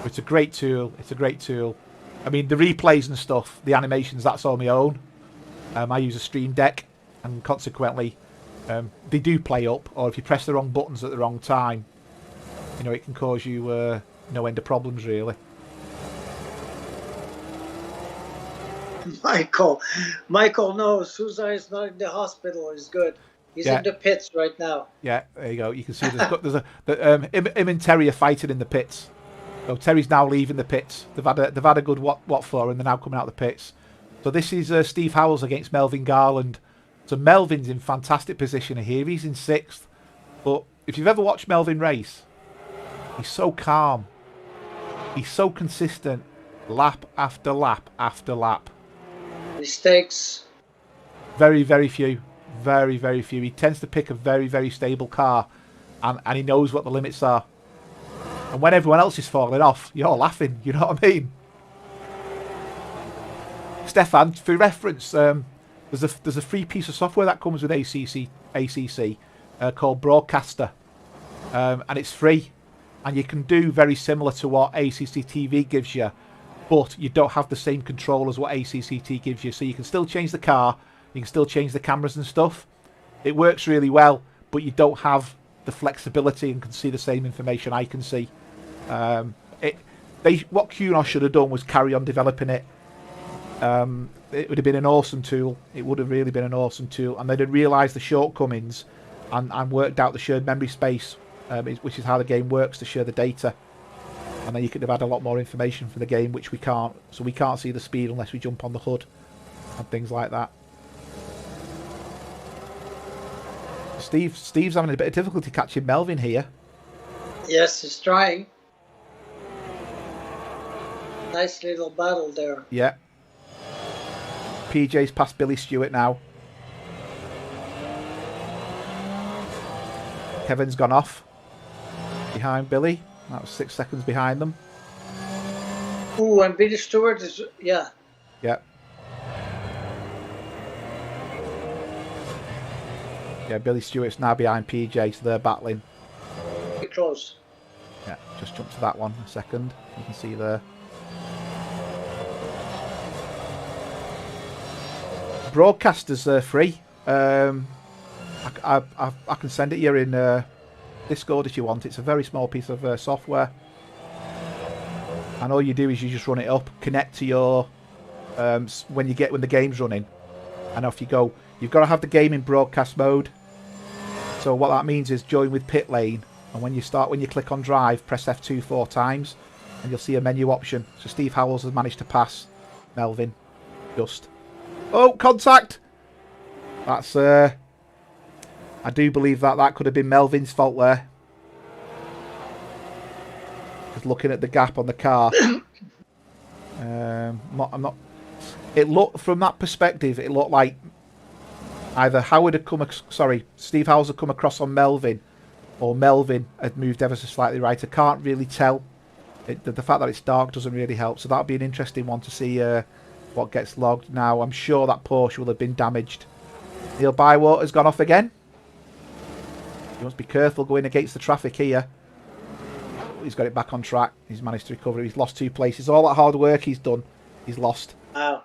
It's a great tool. It's a great tool. I mean, the replays and stuff, the animations, that's all my own. I use a Stream Deck, and consequently, they do play up. Or if you press the wrong buttons at the wrong time, you know, it can cause you no end of problems, really. Michael knows. Sousa is not in the hospital. He's good. He's in the pits right now. Yeah, there you go. You can see him and Terry are fighting in the pits. So Terry's now leaving the pits. They've had a good what for, and they're now coming out of the pits. So this is Steve Howells against Melvin Garland. So Melvin's in fantastic position here. He's in 6th. But if you've ever watched Melvin race, he's so calm. He's so consistent. Lap after lap after lap. Mistakes. Very, very few. Very, very few. He tends to pick a very, very stable car. And he knows what the limits are. And when everyone else is falling off, you're laughing. You know what I mean? Stefan, for reference, there's a free piece of software that comes with ACC called Broadcaster. And it's free. And you can do very similar to what ACC TV gives you. But you don't have the same control as what ACCT gives you. So you can still change the car. You can still change the cameras and stuff. It works really well. But you don't have the flexibility and can see the same information I can see. What QNOS should have done was carry on developing it. It would have been an awesome tool. It would have really been an awesome tool. And they'd have realised the shortcomings and worked out the shared memory space, which is how the game works, to share the data. And then you could have had a lot more information from the game, which we can't. So we can't see the speed unless we jump on the hood and things like that. Steve's having a bit of difficulty catching Melvin here. Yes, he's trying. Nice little battle there. Yeah. PJ's past Billy Stewart now. Kevin's gone off behind Billy. That was 6 seconds behind them. Ooh, and Billy Stewart is, yeah. Yeah. Yeah, Billy Stewart's now behind PJ, so they're battling. Pretty close. Yeah, just jump to that one a second. You can see there. Broadcasters are free. I can send it you in Discord if you want. It's a very small piece of software, and all you do is you just run it up, connect to your when the game's running, and off you go. You've got to have the game in broadcast mode. So what that means is join with pit lane, and when you click on drive, press F2 4 times, and you'll see a menu option. So Steve Howells has managed to pass Melvin. Just. Oh, contact! That's I do believe that could have been Melvin's fault there. Just looking at the gap on the car. I'm not. It looked, from that perspective, it looked like either Steve Howells had come across on Melvin, or Melvin had moved ever so slightly right. I can't really tell. The fact that it's dark doesn't really help. So that'll be an interesting one to see what gets logged. Now, I'm sure that Porsche will have been damaged. Neil Bywater's gone off again. He must be careful going against the traffic here. He's got it back on track. He's managed to recover. He's lost 2 places. All that hard work he's done, he's lost. Wow.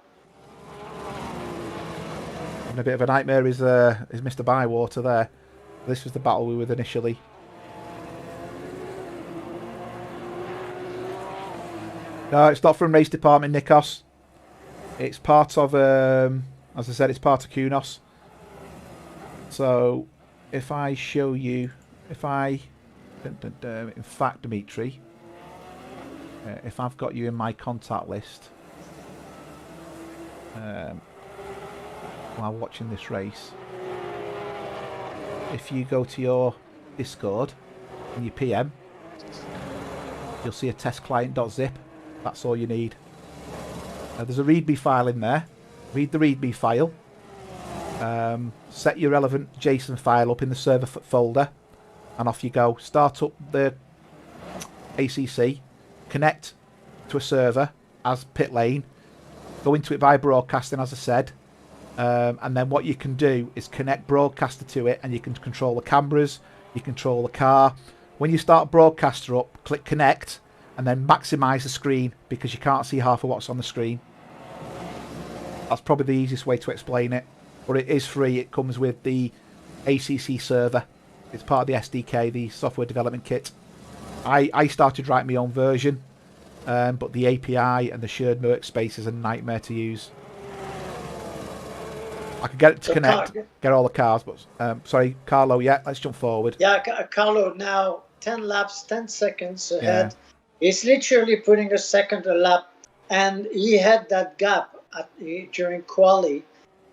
Having a bit of a nightmare is Mr. Bywater there. This was the battle we were with initially. No, it's not from race department, Nikos. It's part of, as I said, it's part of Kunos. So, if I show you, in fact, Dimitri, if I've got you in my contact list, while watching this race, if you go to your Discord and your PM, you'll see a test client.zip. That's all you need. There's a README file in there. Read the README file. Set your relevant JSON file up in the server folder, and off you go. Start up the ACC, connect to a server as pit lane, go into it via broadcasting, as I said, and then what you can do is connect broadcaster to it, and you can control the cameras, you control the car. When you start broadcaster up, click connect, and then maximise the screen, because you can't see half of what's on the screen. That's probably the easiest way to explain it. But it is free. It comes with the ACC server. It's part of the SDK, the software development kit. I started writing my own version, but the API and the shared workspace is a nightmare to use. I could get it to connect, get all the cars, but sorry, Carlo, yeah, let's jump forward. Yeah, Carlo now 10 laps, 10 seconds ahead. Yeah. He's literally putting a second a lap, and he had that gap during quali,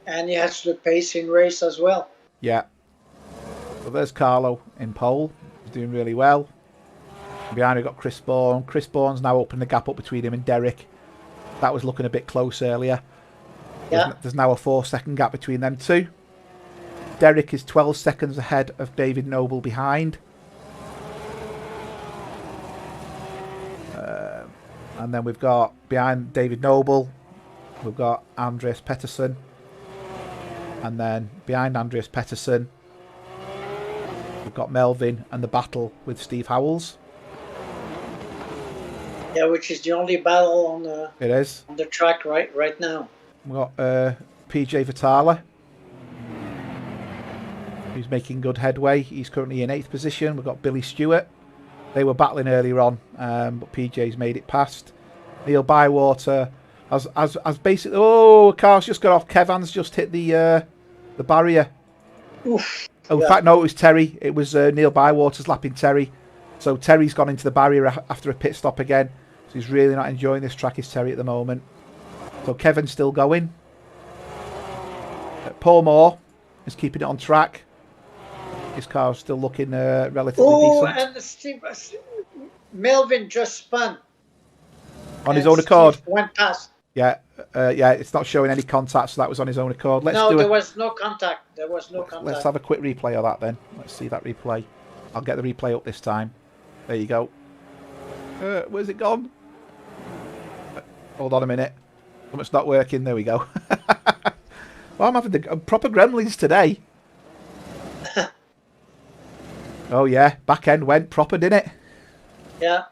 and he has the pace in race as well. Yeah. So there's Carlo in pole. He's doing really well. Behind we've got Chris Bourne. Chris Bourne's now opened the gap up between him and Derek. That was looking a bit close earlier. Yeah. There's now a 4-second gap between them two. Derek is 12 seconds ahead of David Noble behind. And then we've got behind David Noble, we've got Andreas Pettersson. And then behind Andreas Pettersson, we've got Melvin and the battle with Steve Howells. Yeah, which is the only battle on the on the track right now. We've got PJ Vitale, who's making good headway. He's currently in 8th position. We've got Billy Stewart. They were battling earlier on, but PJ's made it past. Neil Bywater has basically... Oh, a car's just got off. Kevan's just hit the barrier. Oof. Oh, in fact, no, it was Terry. It was Neil Bywater's lapping Terry. So Terry's gone into the barrier after a pit stop again. So he's really not enjoying this track, is Terry, at the moment. So Kevin's still going. Paul Moore is keeping it on track. His car's still looking relatively decent. And Melvin just spun. On his own accord. Went past. Yeah, yeah. It's not showing any contact, so that was on his own accord. There was no contact. There was no contact. Let's have a quick replay of that then. Let's see that replay. I'll get the replay up this time. There you go. Where's it gone? Hold on a minute. It's not working. There we go. Well, I'm having the proper gremlins today. Oh yeah, back end went proper, didn't it? Yeah.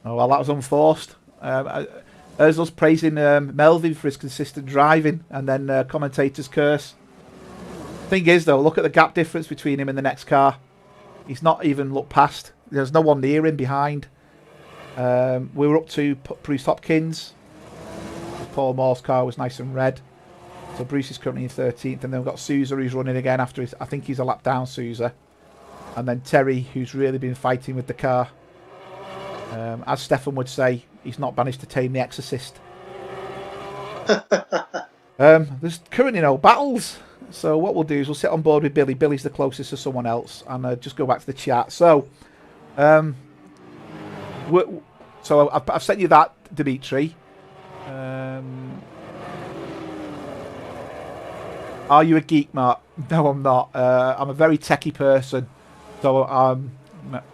Oh well, that was unforced. There's us praising Melvin for his consistent driving, and then commentators curse. Thing is, though, look at the gap difference between him and the next car. He's not even looked past. There's no one near him behind. We were up to Bruce Hopkins. Paul Moore's car was nice and red. So Bruce is currently in 13th, and then we've got Sousa who's running again after his... I think he's a lap down, Sousa. And then Terry, who's really been fighting with the car. As Stefan would say, he's not managed to tame the exorcist. There's currently no battles. So what we'll do is we'll sit on board with Billy. Billy's the closest to someone else. And just go back to the chat. So, I've sent you that, Dimitri. Are you a geek, Mark? No, I'm not. I'm a very techie person. So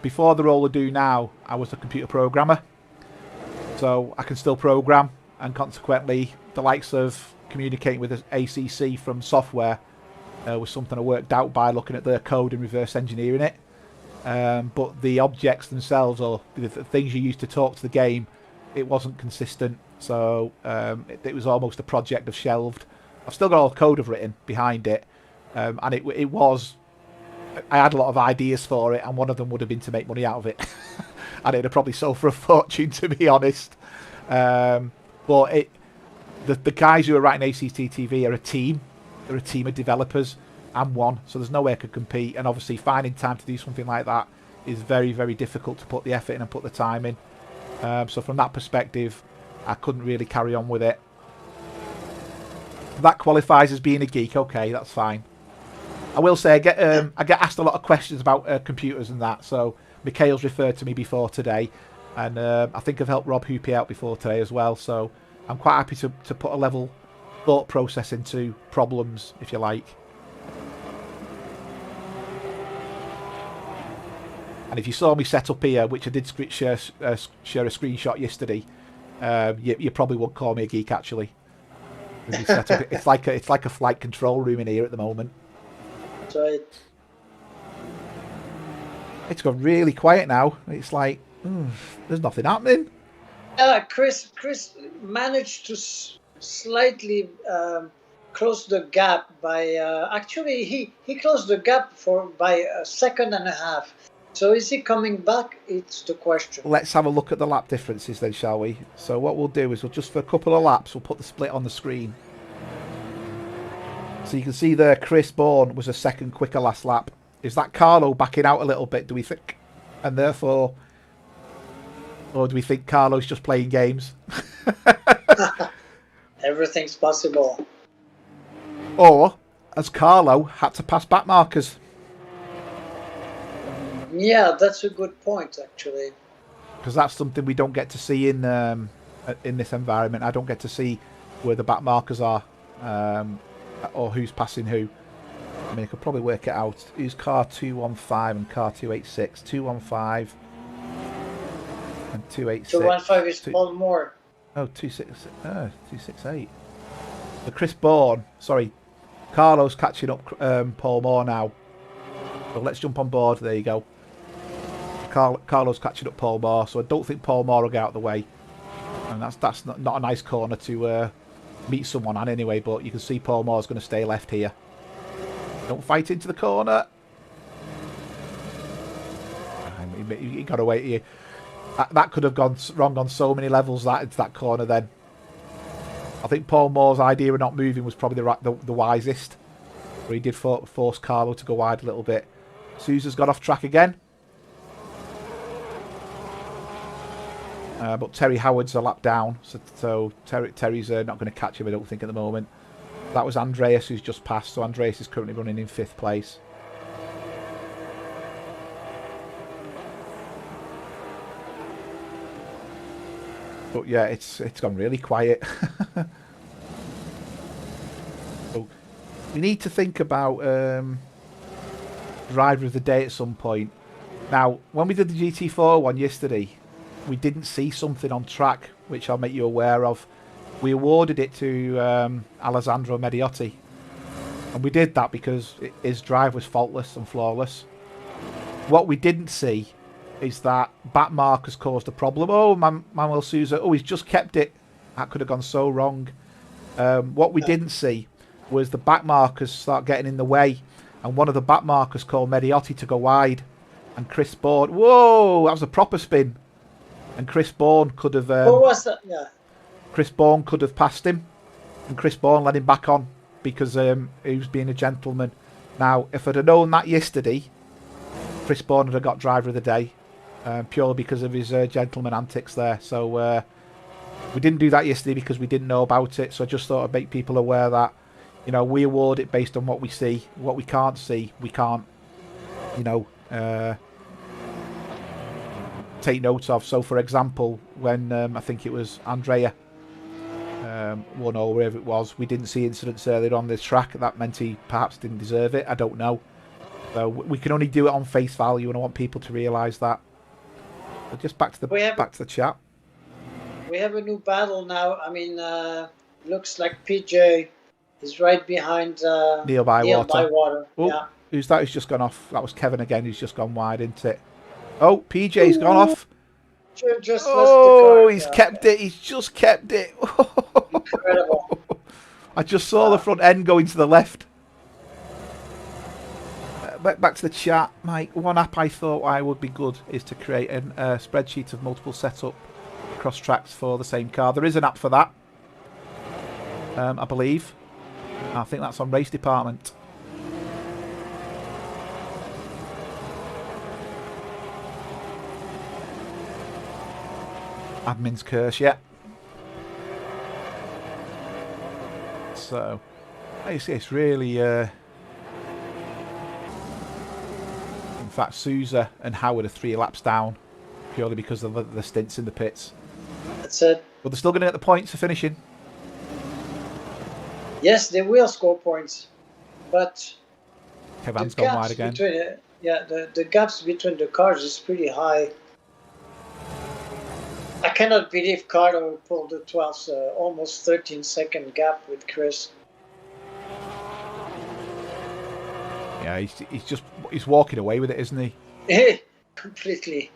before the role I do now, I was a computer programmer. So I can still program, and consequently the likes of communicating with ACC from software was something I worked out by looking at their code and reverse engineering it. But the objects themselves, or the things you use to talk to the game, it wasn't consistent. So it was almost a project I've shelved. I've still got all the code I've written behind it, and it was. I had a lot of ideas for it, and one of them would have been to make money out of it, and it'd have probably sold for a fortune, to be honest. But the guys who are writing ACTTV are a team. They're a team of developers. I'm one, so there's no way I could compete. And obviously, finding time to do something like that is very, very difficult to put the effort in and put the time in. So from that perspective, I couldn't really carry on with it. That qualifies as being a geek. Okay, that's fine. I will say I get asked a lot of questions about computers and that. So Mikhail's referred to me before today, and I think I've helped Rob Hoopy out before today as well. So I'm quite happy to put a level thought process into problems, if you like. And if you saw me set up here, which I did share a screenshot yesterday, you probably would call me a geek actually. It's like a flight control room in here at the moment. That's right. It's gone really quiet now. It's like there's nothing happening. Chris managed to slightly close the gap by actually he closed the gap by a second and a half. So is he coming back? It's the question. Let's have a look at the lap differences then, shall we? So what we'll do is we'll just for a couple of laps we'll put the split on the screen. So you can see there Chris Bourne was a second quicker last lap. Is that Carlo backing out a little bit, do we think? And therefore, or do we think Carlo's just playing games? Everything's possible. Or has Carlo had to pass back markers? Yeah, that's a good point, actually. Because that's something we don't get to see in this environment. I don't get to see where the back markers are, or who's passing who. I mean, I could probably work it out. Who's car 215 and car 286? 215 and 286. 215 is Paul Moore. Oh, 268. So Chris Bourne, sorry, Carlo's catching up Paul Moore now. So let's jump on board. There you go. Carlo's catching up Paul Moore, so I don't think Paul Moore will get out of the way. And that's not a nice corner to meet someone on anyway, but you can see Paul Moore's going to stay left here. Don't fight into the corner. You got to wait here. That could have gone wrong on so many levels, that corner then. I think Paul Moore's idea of not moving was probably the wisest. Where he did force Carlo to go wide a little bit. Sousa's got off track again. But Terry Howard's a lap down, so Terry's not going to catch him, I don't think, at the moment. That was Andreas who's just passed, so Andreas is currently running in 5th place. But yeah, it's gone really quiet. So we need to think about driver of the day at some point. Now, when we did the GT4 one yesterday, we didn't see something on track, which I'll make you aware of. We awarded it to Alessandro Mediotti. And we did that because his drive was faultless and flawless. What we didn't see is that back markers caused a problem. Oh, Manuel Sousa, he's just kept it. That could have gone so wrong. What we didn't see was the back markers start getting in the way. And one of the back markers called Mediotti to go wide. And Chris Bourne, whoa, that was a proper spin. And Chris Bourne could have... Who was that? Yeah. Chris Bourne could have passed him. And Chris Bourne let him back on because he was being a gentleman. Now, if I'd have known that yesterday, Chris Bourne would have got driver of the day. Purely because of his gentleman antics there. So we didn't do that yesterday because we didn't know about it. So I just thought I'd make people aware that, you know, we award it based on what we see. What we can't see, we can't, you know... take notes of. So for example, when I think it was Andrea won or wherever it was, we didn't see incidents earlier on this track. That meant he perhaps didn't deserve it. I don't know. So we can only do it on face value, and I want people to realise that. But just back to the chat. We have a new battle now. I mean, looks like PJ is right behind Neil Bywater. Oh, yeah. Who's that? Who's just gone off? That was Kevin again. Who's just gone wide, isn't it? Oh, PJ's gone off. Just oh, he's kept it. He's just kept it. Incredible. I just saw the front end going to the left. Back to the chat, Mike. One app I thought I would be good is to create a spreadsheet of multiple setup cross tracks for the same car. There is an app for that, I believe. I think that's on Race Department. Admin's curse, yeah. So, it's really... in fact, Sousa and Howard are 3 laps down, purely because of the stints in the pits. That's it. But they're still going to get the points for finishing. Yes, they will score points, but Kevin's gone wide again. The gaps between the cars is pretty high. I cannot believe Carlo pulled the 12th, almost 13-second gap with Chris. Yeah, he's walking away with it, isn't he? Completely.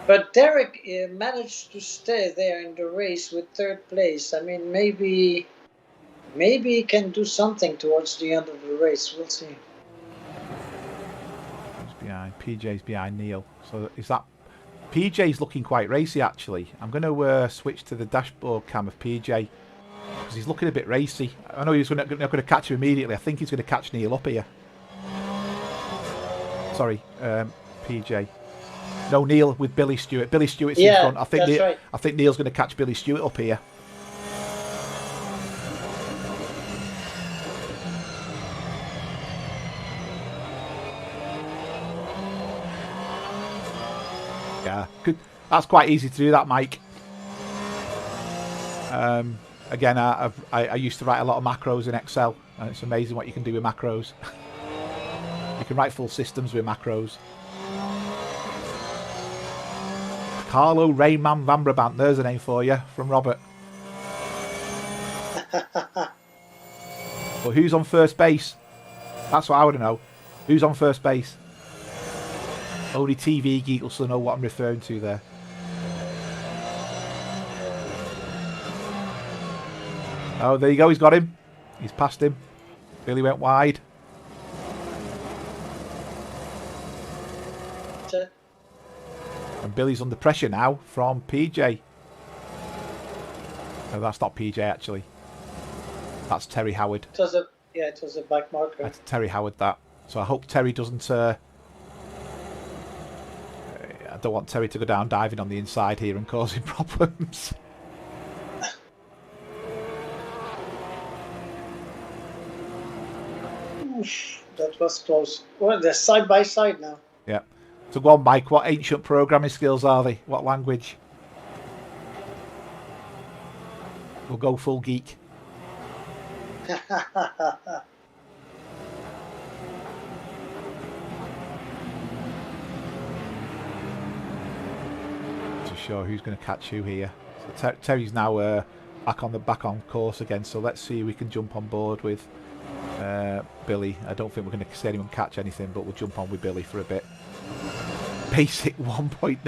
But Derek managed to stay there in the race with 3rd place. I mean, maybe he can do something towards the end of the race. We'll see. He's behind. PJ's behind Neil. So is that... PJ's looking quite racy, actually. I'm going to switch to the dashboard cam of PJ, because he's looking a bit racy. I know he's not going to catch him immediately. I think he's going to catch Neil up here. Sorry, PJ. No, Neil with Billy Stewart. Billy Stewart's in front. I think Neil's going to catch Billy Stewart up here. Yeah, that's quite easy to do that, Mike. Again, I used to write a lot of macros in Excel, and it's amazing what you can do with macros. You can write full systems with macros. Carlo Rayman Van Brabant, there's a name for you from Robert. But who's on first base? That's what I want to know. Who's on first base? Only TV geek will know what I'm referring to there. Oh, there you go. He's got him. He's passed him. Billy went wide. And Billy's under pressure now from PJ. No, that's not PJ actually. That's Terry Howard. It was a back marker. That's Terry Howard, that. So I hope Terry doesn't... I don't want Terry to go down diving on the inside here and causing problems. That was close. Well, they're side by side now. Yeah. So go on, Mike. What ancient programming skills are they? What language? We'll go full geek. To show who's going to catch who here. So Terry's now back on course again. So let's see if we can jump on board with Billy. I don't think we're going to see anyone catch anything, but we'll jump on with Billy for a bit. Basic 1.0.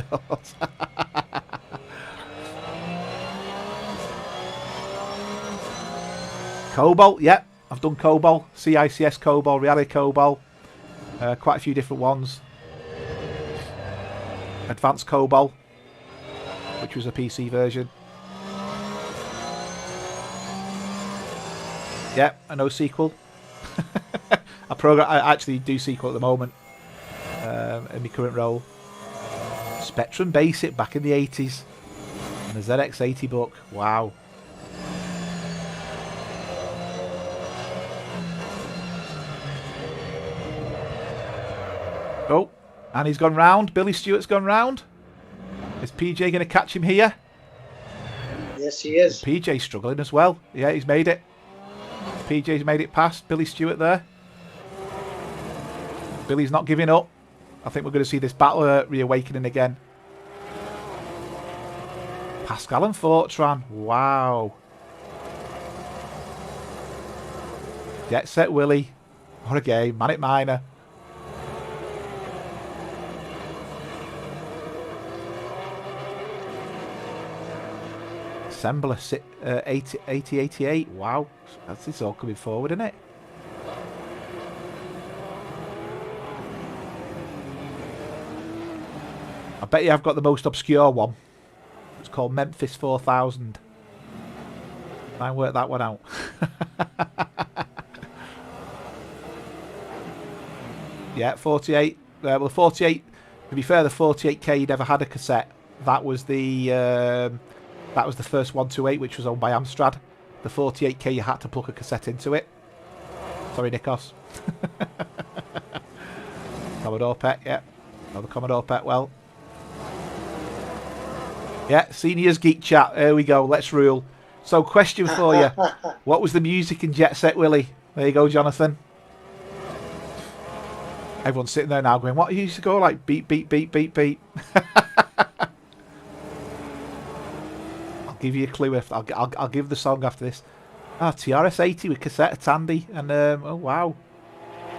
Cobalt, yeah, I've done Cobalt, CICS Cobalt, Reality Cobalt, quite a few different ones. Advanced Cobalt, which was a PC version. Yeah, a NoSQL. I actually do SQL at the moment in my current role. Spectrum Basic back in the 80s. And the ZX80 book. Wow. Oh, and he's gone round. Billy Stewart's gone round. Is PJ going to catch him here? Yes, he is. PJ's struggling as well. Yeah, he's made it. PJ's made it past Billy Stewart there. Billy's not giving up. I think we're going to see this battle reawakening again. Pascal and Fortran. Wow. Jet Set Willie. What a game. Manic Miner. Assembler 8088. Wow. It's all coming forward, isn't it? I bet you I've got the most obscure one. It's called Memphis 4000. I worked that one out. Yeah, 48. Well, 48. To be fair, the 48K never had a cassette. That was the first 128, which was owned by Amstrad. The 48K, you had to plug a cassette into it. Sorry, Nikos. Commodore PET, yeah. Another Commodore PET, well. Yeah, Seniors Geek Chat. There we go. Let's rule. So, question for you. What was the music in Jet Set Willie? There you go, Jonathan. Everyone's sitting there now going, what used to go like beep, beep, beep, beep, beep. I'll give you a clue. If I'll give the song after this. TRS-80 with cassette Tandy. And, oh, wow.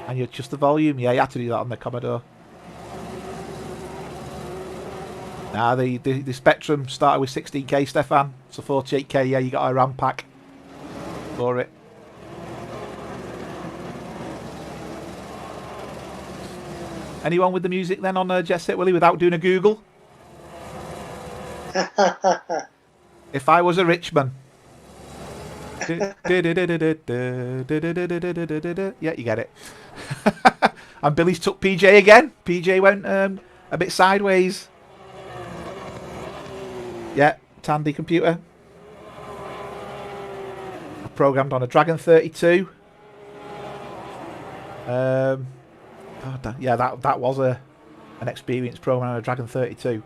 And you adjust the volume. Yeah, you had to do that on the Commodore. Nah, the Spectrum started with 16K, Stefan. So 48K, yeah, you got a RAM pack for it. Anyone with the music then on Jet Set Willie without doing a Google? If I was a rich man. Yeah, you get it. And Billy's took PJ again. PJ went a bit sideways. Yeah, Tandy computer. Programmed on a Dragon 32. Yeah, that was an experience program on a Dragon 32.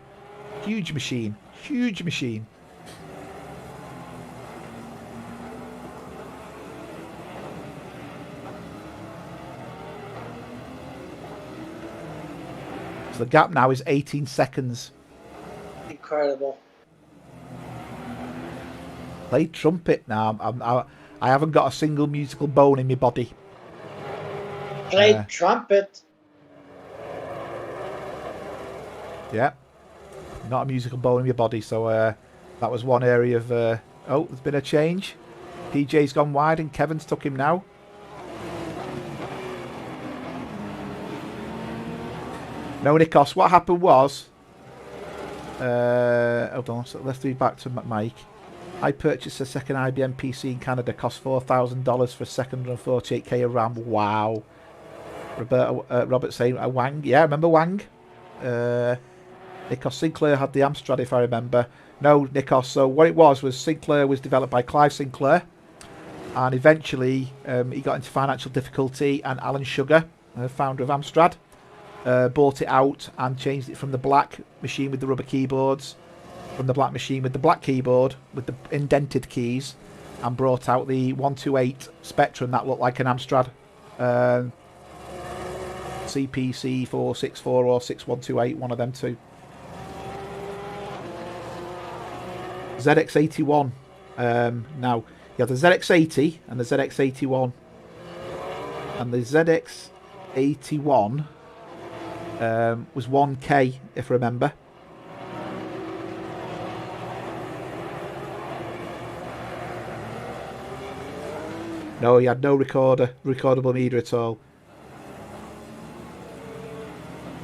Huge machine. Huge machine. So the gap now is 18 seconds. Incredible. Play trumpet now. I haven't got a single musical bone in my body. Play trumpet. Yeah. Not a musical bone in your body, so that was one area of... oh, there's been a change. PJ's gone wide and Kevin's took him now. No, Nikos, what happened was... hold on, so let's do back to Mike. I purchased a second IBM PC in Canada, cost $4,000 for 748K of RAM. Wow. Robert saying, Wang. Yeah, I remember Wang. Nikos Sinclair had the Amstrad, if I remember. No, Nikos. So what it was Sinclair was developed by Clive Sinclair. And eventually he got into financial difficulty, and Alan Sugar, founder of Amstrad, bought it out and changed it from the black machine with the rubber keyboards, from the black machine with the black keyboard with the indented keys, and brought out the 128 Spectrum that looked like an Amstrad CPC 464 or 6128, one of them two. ZX81. Now you have the ZX80 and the ZX81, and the ZX81 was 1K, if I remember. No, he had no recordable meter at all.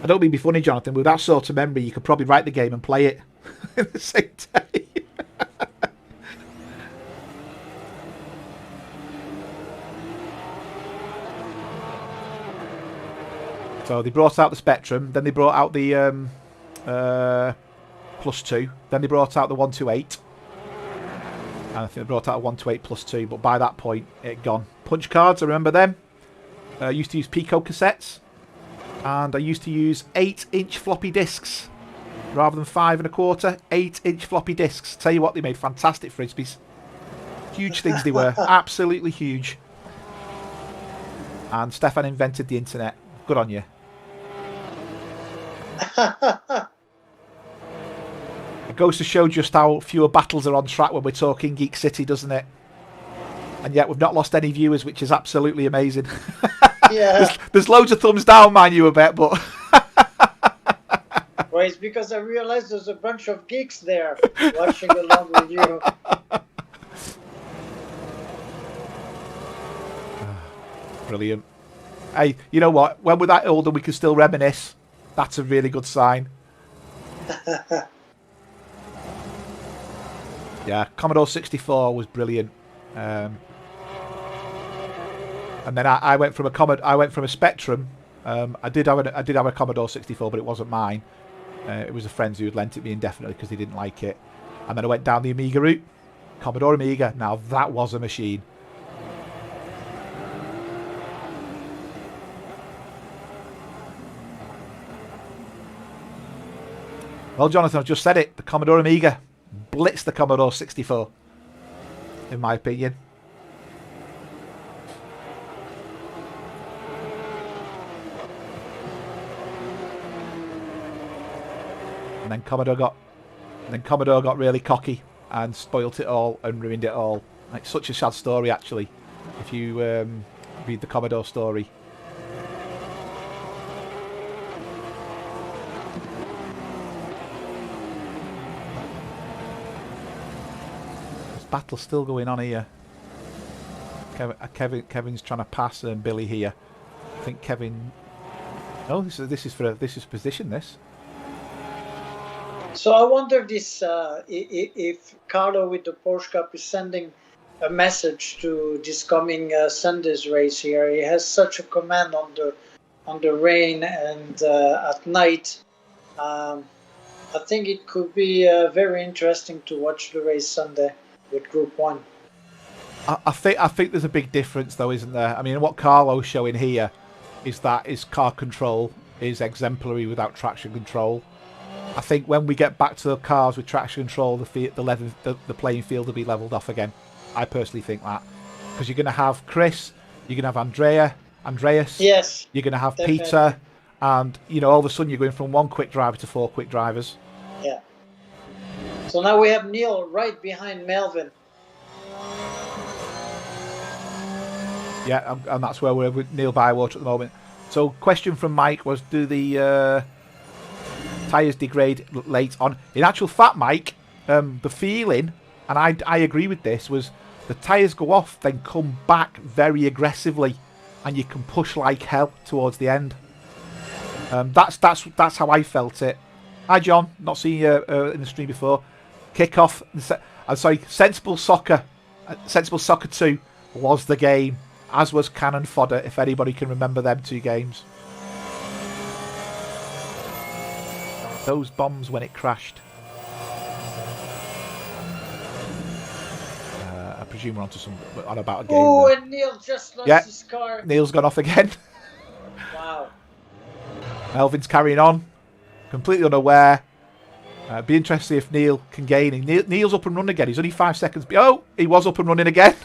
I don't mean to be funny, Jonathan, with that sort of memory, you could probably write the game and play it in the same day. So they brought out the Spectrum, then they brought out the plus 2, then they brought out the 128. And I think they brought out a 128 plus 2, but by that point it had gone. Punch cards, I remember them. I used to use Pico cassettes, and I used to use 8-inch floppy disks rather than 5 1/4. 8-inch floppy disks. Tell you what, they made fantastic frisbees. Huge things they were, absolutely huge. And Stefan invented the internet. Good on you. It goes to show just how fewer battles are on track when we're talking Geek City, doesn't it? And yet we've not lost any viewers, which is absolutely amazing. Yeah. there's loads of thumbs down, mind you, a bit, but... Well, it's because I realized there's a bunch of geeks there watching along with you. Brilliant. Hey, you know what? When we're that old and we can still reminisce, that's a really good sign. Yeah, Commodore 64 was brilliant. And then I went from a Spectrum. I did have a Commodore 64, but it wasn't mine. It was a friend who had lent it me indefinitely because he didn't like it. And then I went down the Amiga route. Commodore Amiga. Now that was a machine. Well, Jonathan, I've just said it. The Commodore Amiga blitzed the Commodore 64, in my opinion. And then Commodore got really cocky and spoilt it all and ruined it all. It's such a sad story, actually, if you read the Commodore story. Battle's still going on here. Kevin's trying to pass Billy here. I think Kevin. No, this is position. This. So I wonder if Carlo with the Porsche Cup is sending a message to this coming Sunday's race here. He has such a command on the rain and at night. I think it could be very interesting to watch the race Sunday with Group 1. I think there's a big difference though, isn't there? I mean, what Carlo's showing here is that his car control is exemplary without traction control. I think when we get back to the cars with traction control, the playing field will be levelled off again. I personally think that, because you're going to have Chris, you're going to have Andreas, yes, you're going to have definitely. Peter, and all of a sudden you're going from one quick driver to 4 quick drivers. Yeah. So now we have Neil right behind Melvin. Yeah, and that's where we're with Neil Bywater at the moment. So, question from Mike was, do the tyres degrade late on? In actual fact, Mike, the feeling, and I agree with this, was the tyres go off, then come back very aggressively, and you can push like hell towards the end. That's how I felt it. Hi, John. Not seen you in the stream before. Kickoff. I'm sorry. Sensible Soccer 2 was the game, as was Cannon Fodder, if anybody can remember them 2 games. Those bombs when it crashed. I presume we're on about a game. Oh, and Neil just lost his car. Neil's gone off again. Wow. Melvin's carrying on, completely unaware. Be interested if Neil can gain. Neil's up and running again. He's only 5 seconds. Oh, he was up and running again.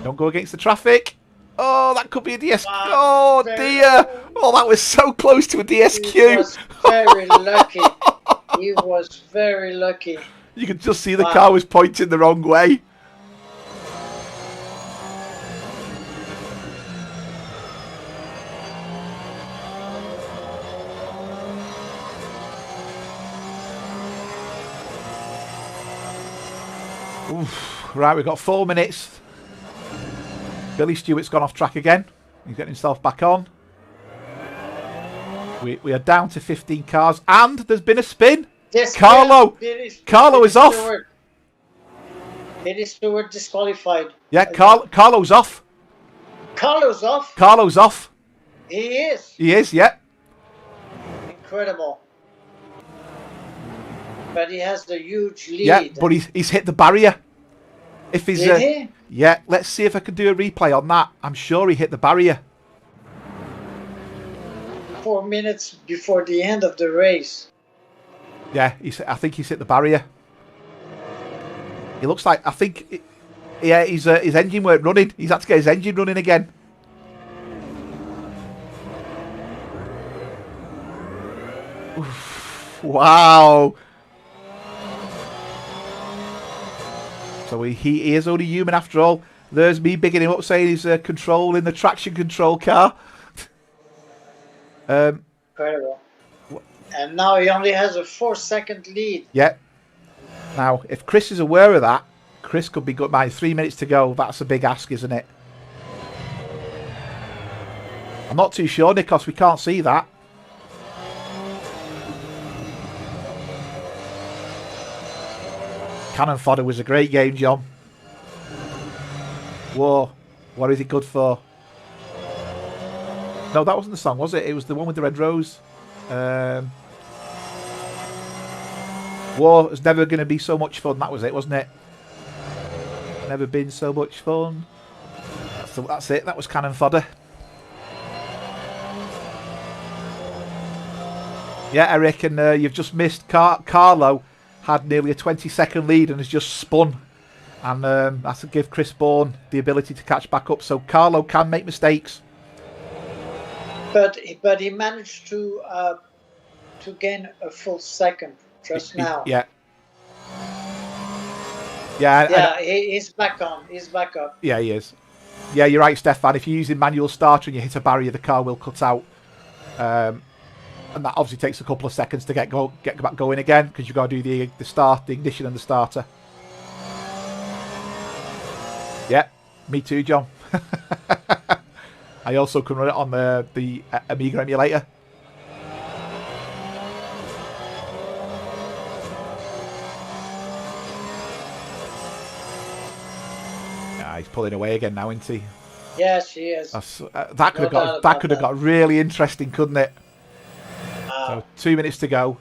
Don't go against the traffic. Oh, that could be a DS. Wow, oh dear. Oh, that was so close to a DSQ. He was very lucky. He was very lucky. You could just see the car was pointing the wrong way. Oof. Right, we've got 4 minutes. Billy Stewart's gone off track again. He's getting himself back on. We are down to 15 cars, and there's been a spin. Yes, Carlo is off. Billy Stewart disqualified. Yeah, Carlo's off. Carlo's off. Carlo's off. He is. He is, yeah. Incredible. But he has the huge lead. Yeah, but he's hit the barrier. If he's Did he? Yeah, let's see if I can do a replay on that. I'm sure he hit the barrier. 4 minutes before the end of the race. Yeah, I think he's hit the barrier. He looks like, I think, yeah, his engine weren't running. He's had to get his engine running again. Wow. So he is only human after all. There's me bigging him up, saying he's controlling the traction control car. Incredible. And now he only has a 4-second lead. Yeah. Now, if Chris is aware of that, Chris could be good. By 3 minutes to go. That's a big ask, isn't it? I'm not too sure, Nikos. We can't see that. Cannon Fodder was a great game, John. Whoa. What is it good for? No, that wasn't the song, was it? It was the one with the red rose. War is never going to be so much fun. That was it, wasn't it? Never been so much fun. That's it. That was Cannon Fodder. Yeah, Eric, and you've just missed Carlo had nearly a 20-second lead and has just spun. And that's to give Chris Bourne the ability to catch back up. So Carlo can make mistakes. But he managed to gain a full second just now. Yeah. Yeah. He's back on. He's back up. Yeah, he is. Yeah, you're right, Stefan. If you're using manual starter and you hit a barrier, the car will cut out. And that obviously takes a couple of seconds to get back going again, because you've got to do the start, the ignition and the starter. Yeah, me too, John. I also can run it on the Amiga emulator. Yeah, he's pulling away again now, isn't he? Yes, he is. That could have got really interesting, couldn't it? So 2 minutes to go.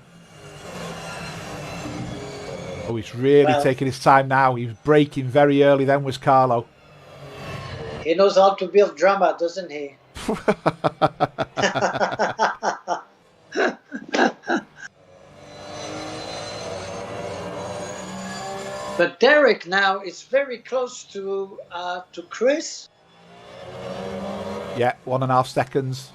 Oh, he's really taking his time now. He's braking very early then, was Carlo. He knows how to build drama, doesn't he? But Derek now is very close to Chris. Yeah, 1.5 seconds.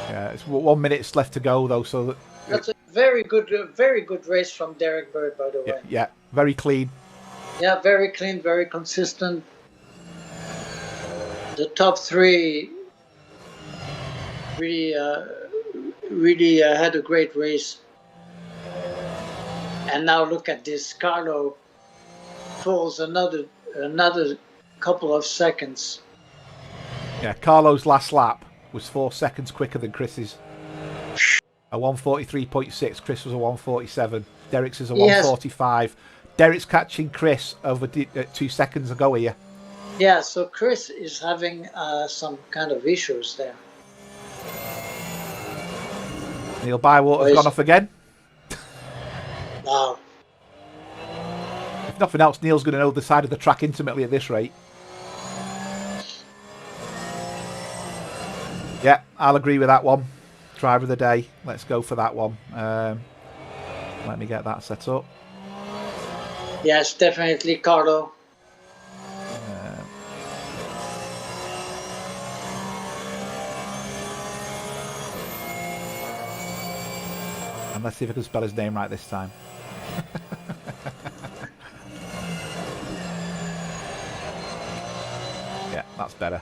Yeah, it's 1 minute left to go though, so that's a very good race from Derek Bird, by the way. Yeah, very clean. Yeah, very clean, very consistent. The top three really had a great race. And now look at this. Carlo falls another couple of seconds. Yeah, Carlo's last lap was 4 seconds quicker than Chris's. A 1:43.6. Chris was a 1:47. Derek's is a 1:45. Derek's catching Chris over 2 seconds ago here. Yeah, so Chris is having some kind of issues there. Neil Bywater's gone off again. Wow. If nothing else, Neil's going to know the side of the track intimately at this rate. Yeah, I'll agree with that one. Driver of the day. Let's go for that one. Let me get that set up. Yes, definitely Carlo. And let's see if I can spell his name right this time. Yeah, that's better.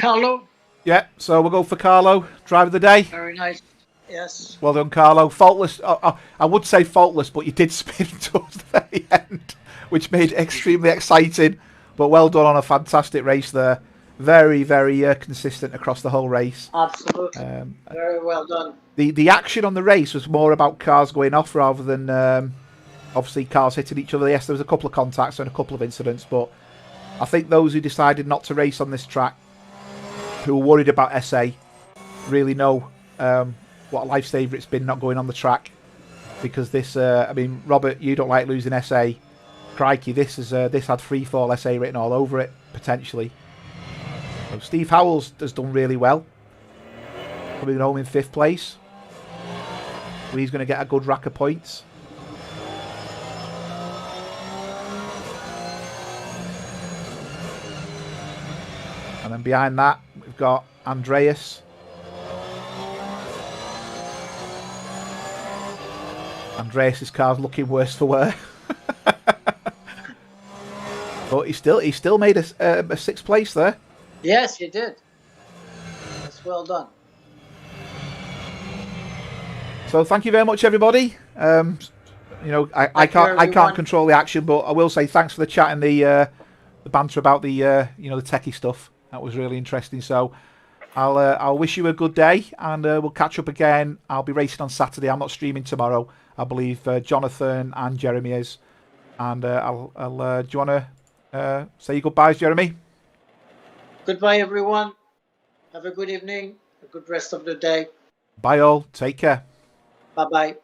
Carlo. Yeah, so we'll go for Carlo, driver of the day. Very nice. Yes. Well done, Carlo. Faultless. I would say faultless, but you did spin towards the very end, which made it extremely exciting. But well done on a fantastic race there. Very, very consistent across the whole race. Absolutely. Very well done. The action on the race was more about cars going off rather than obviously cars hitting each other. Yes, there was a couple of contacts and a couple of incidents, but I think those who decided not to race on this track, who were worried about SA, really know what a lifesaver it's been not going on the track. because this. I mean, Robert, you don't like losing SA. Crikey, this had free fall SA written all over it potentially. So Steve Howells has done really well, coming home in 5th place. So he's going to get a good rack of points. And then behind that, we've got Andreas. Andreas's car's looking worse for wear. But he still made a 6th place there. Yes, he did. That's well done. So thank you very much, everybody. You know, I can't control the action, but I will say thanks for the chat and the banter about the you know, the techie stuff. That was really interesting. So I'll wish you a good day, and we'll catch up again. I'll be racing on Saturday. I'm not streaming tomorrow. I believe Jonathan and Jeremy is. And do you want to say your goodbyes, Jeremy? Goodbye, everyone. Have a good evening, a good rest of the day. Bye all. Take care. Bye-bye.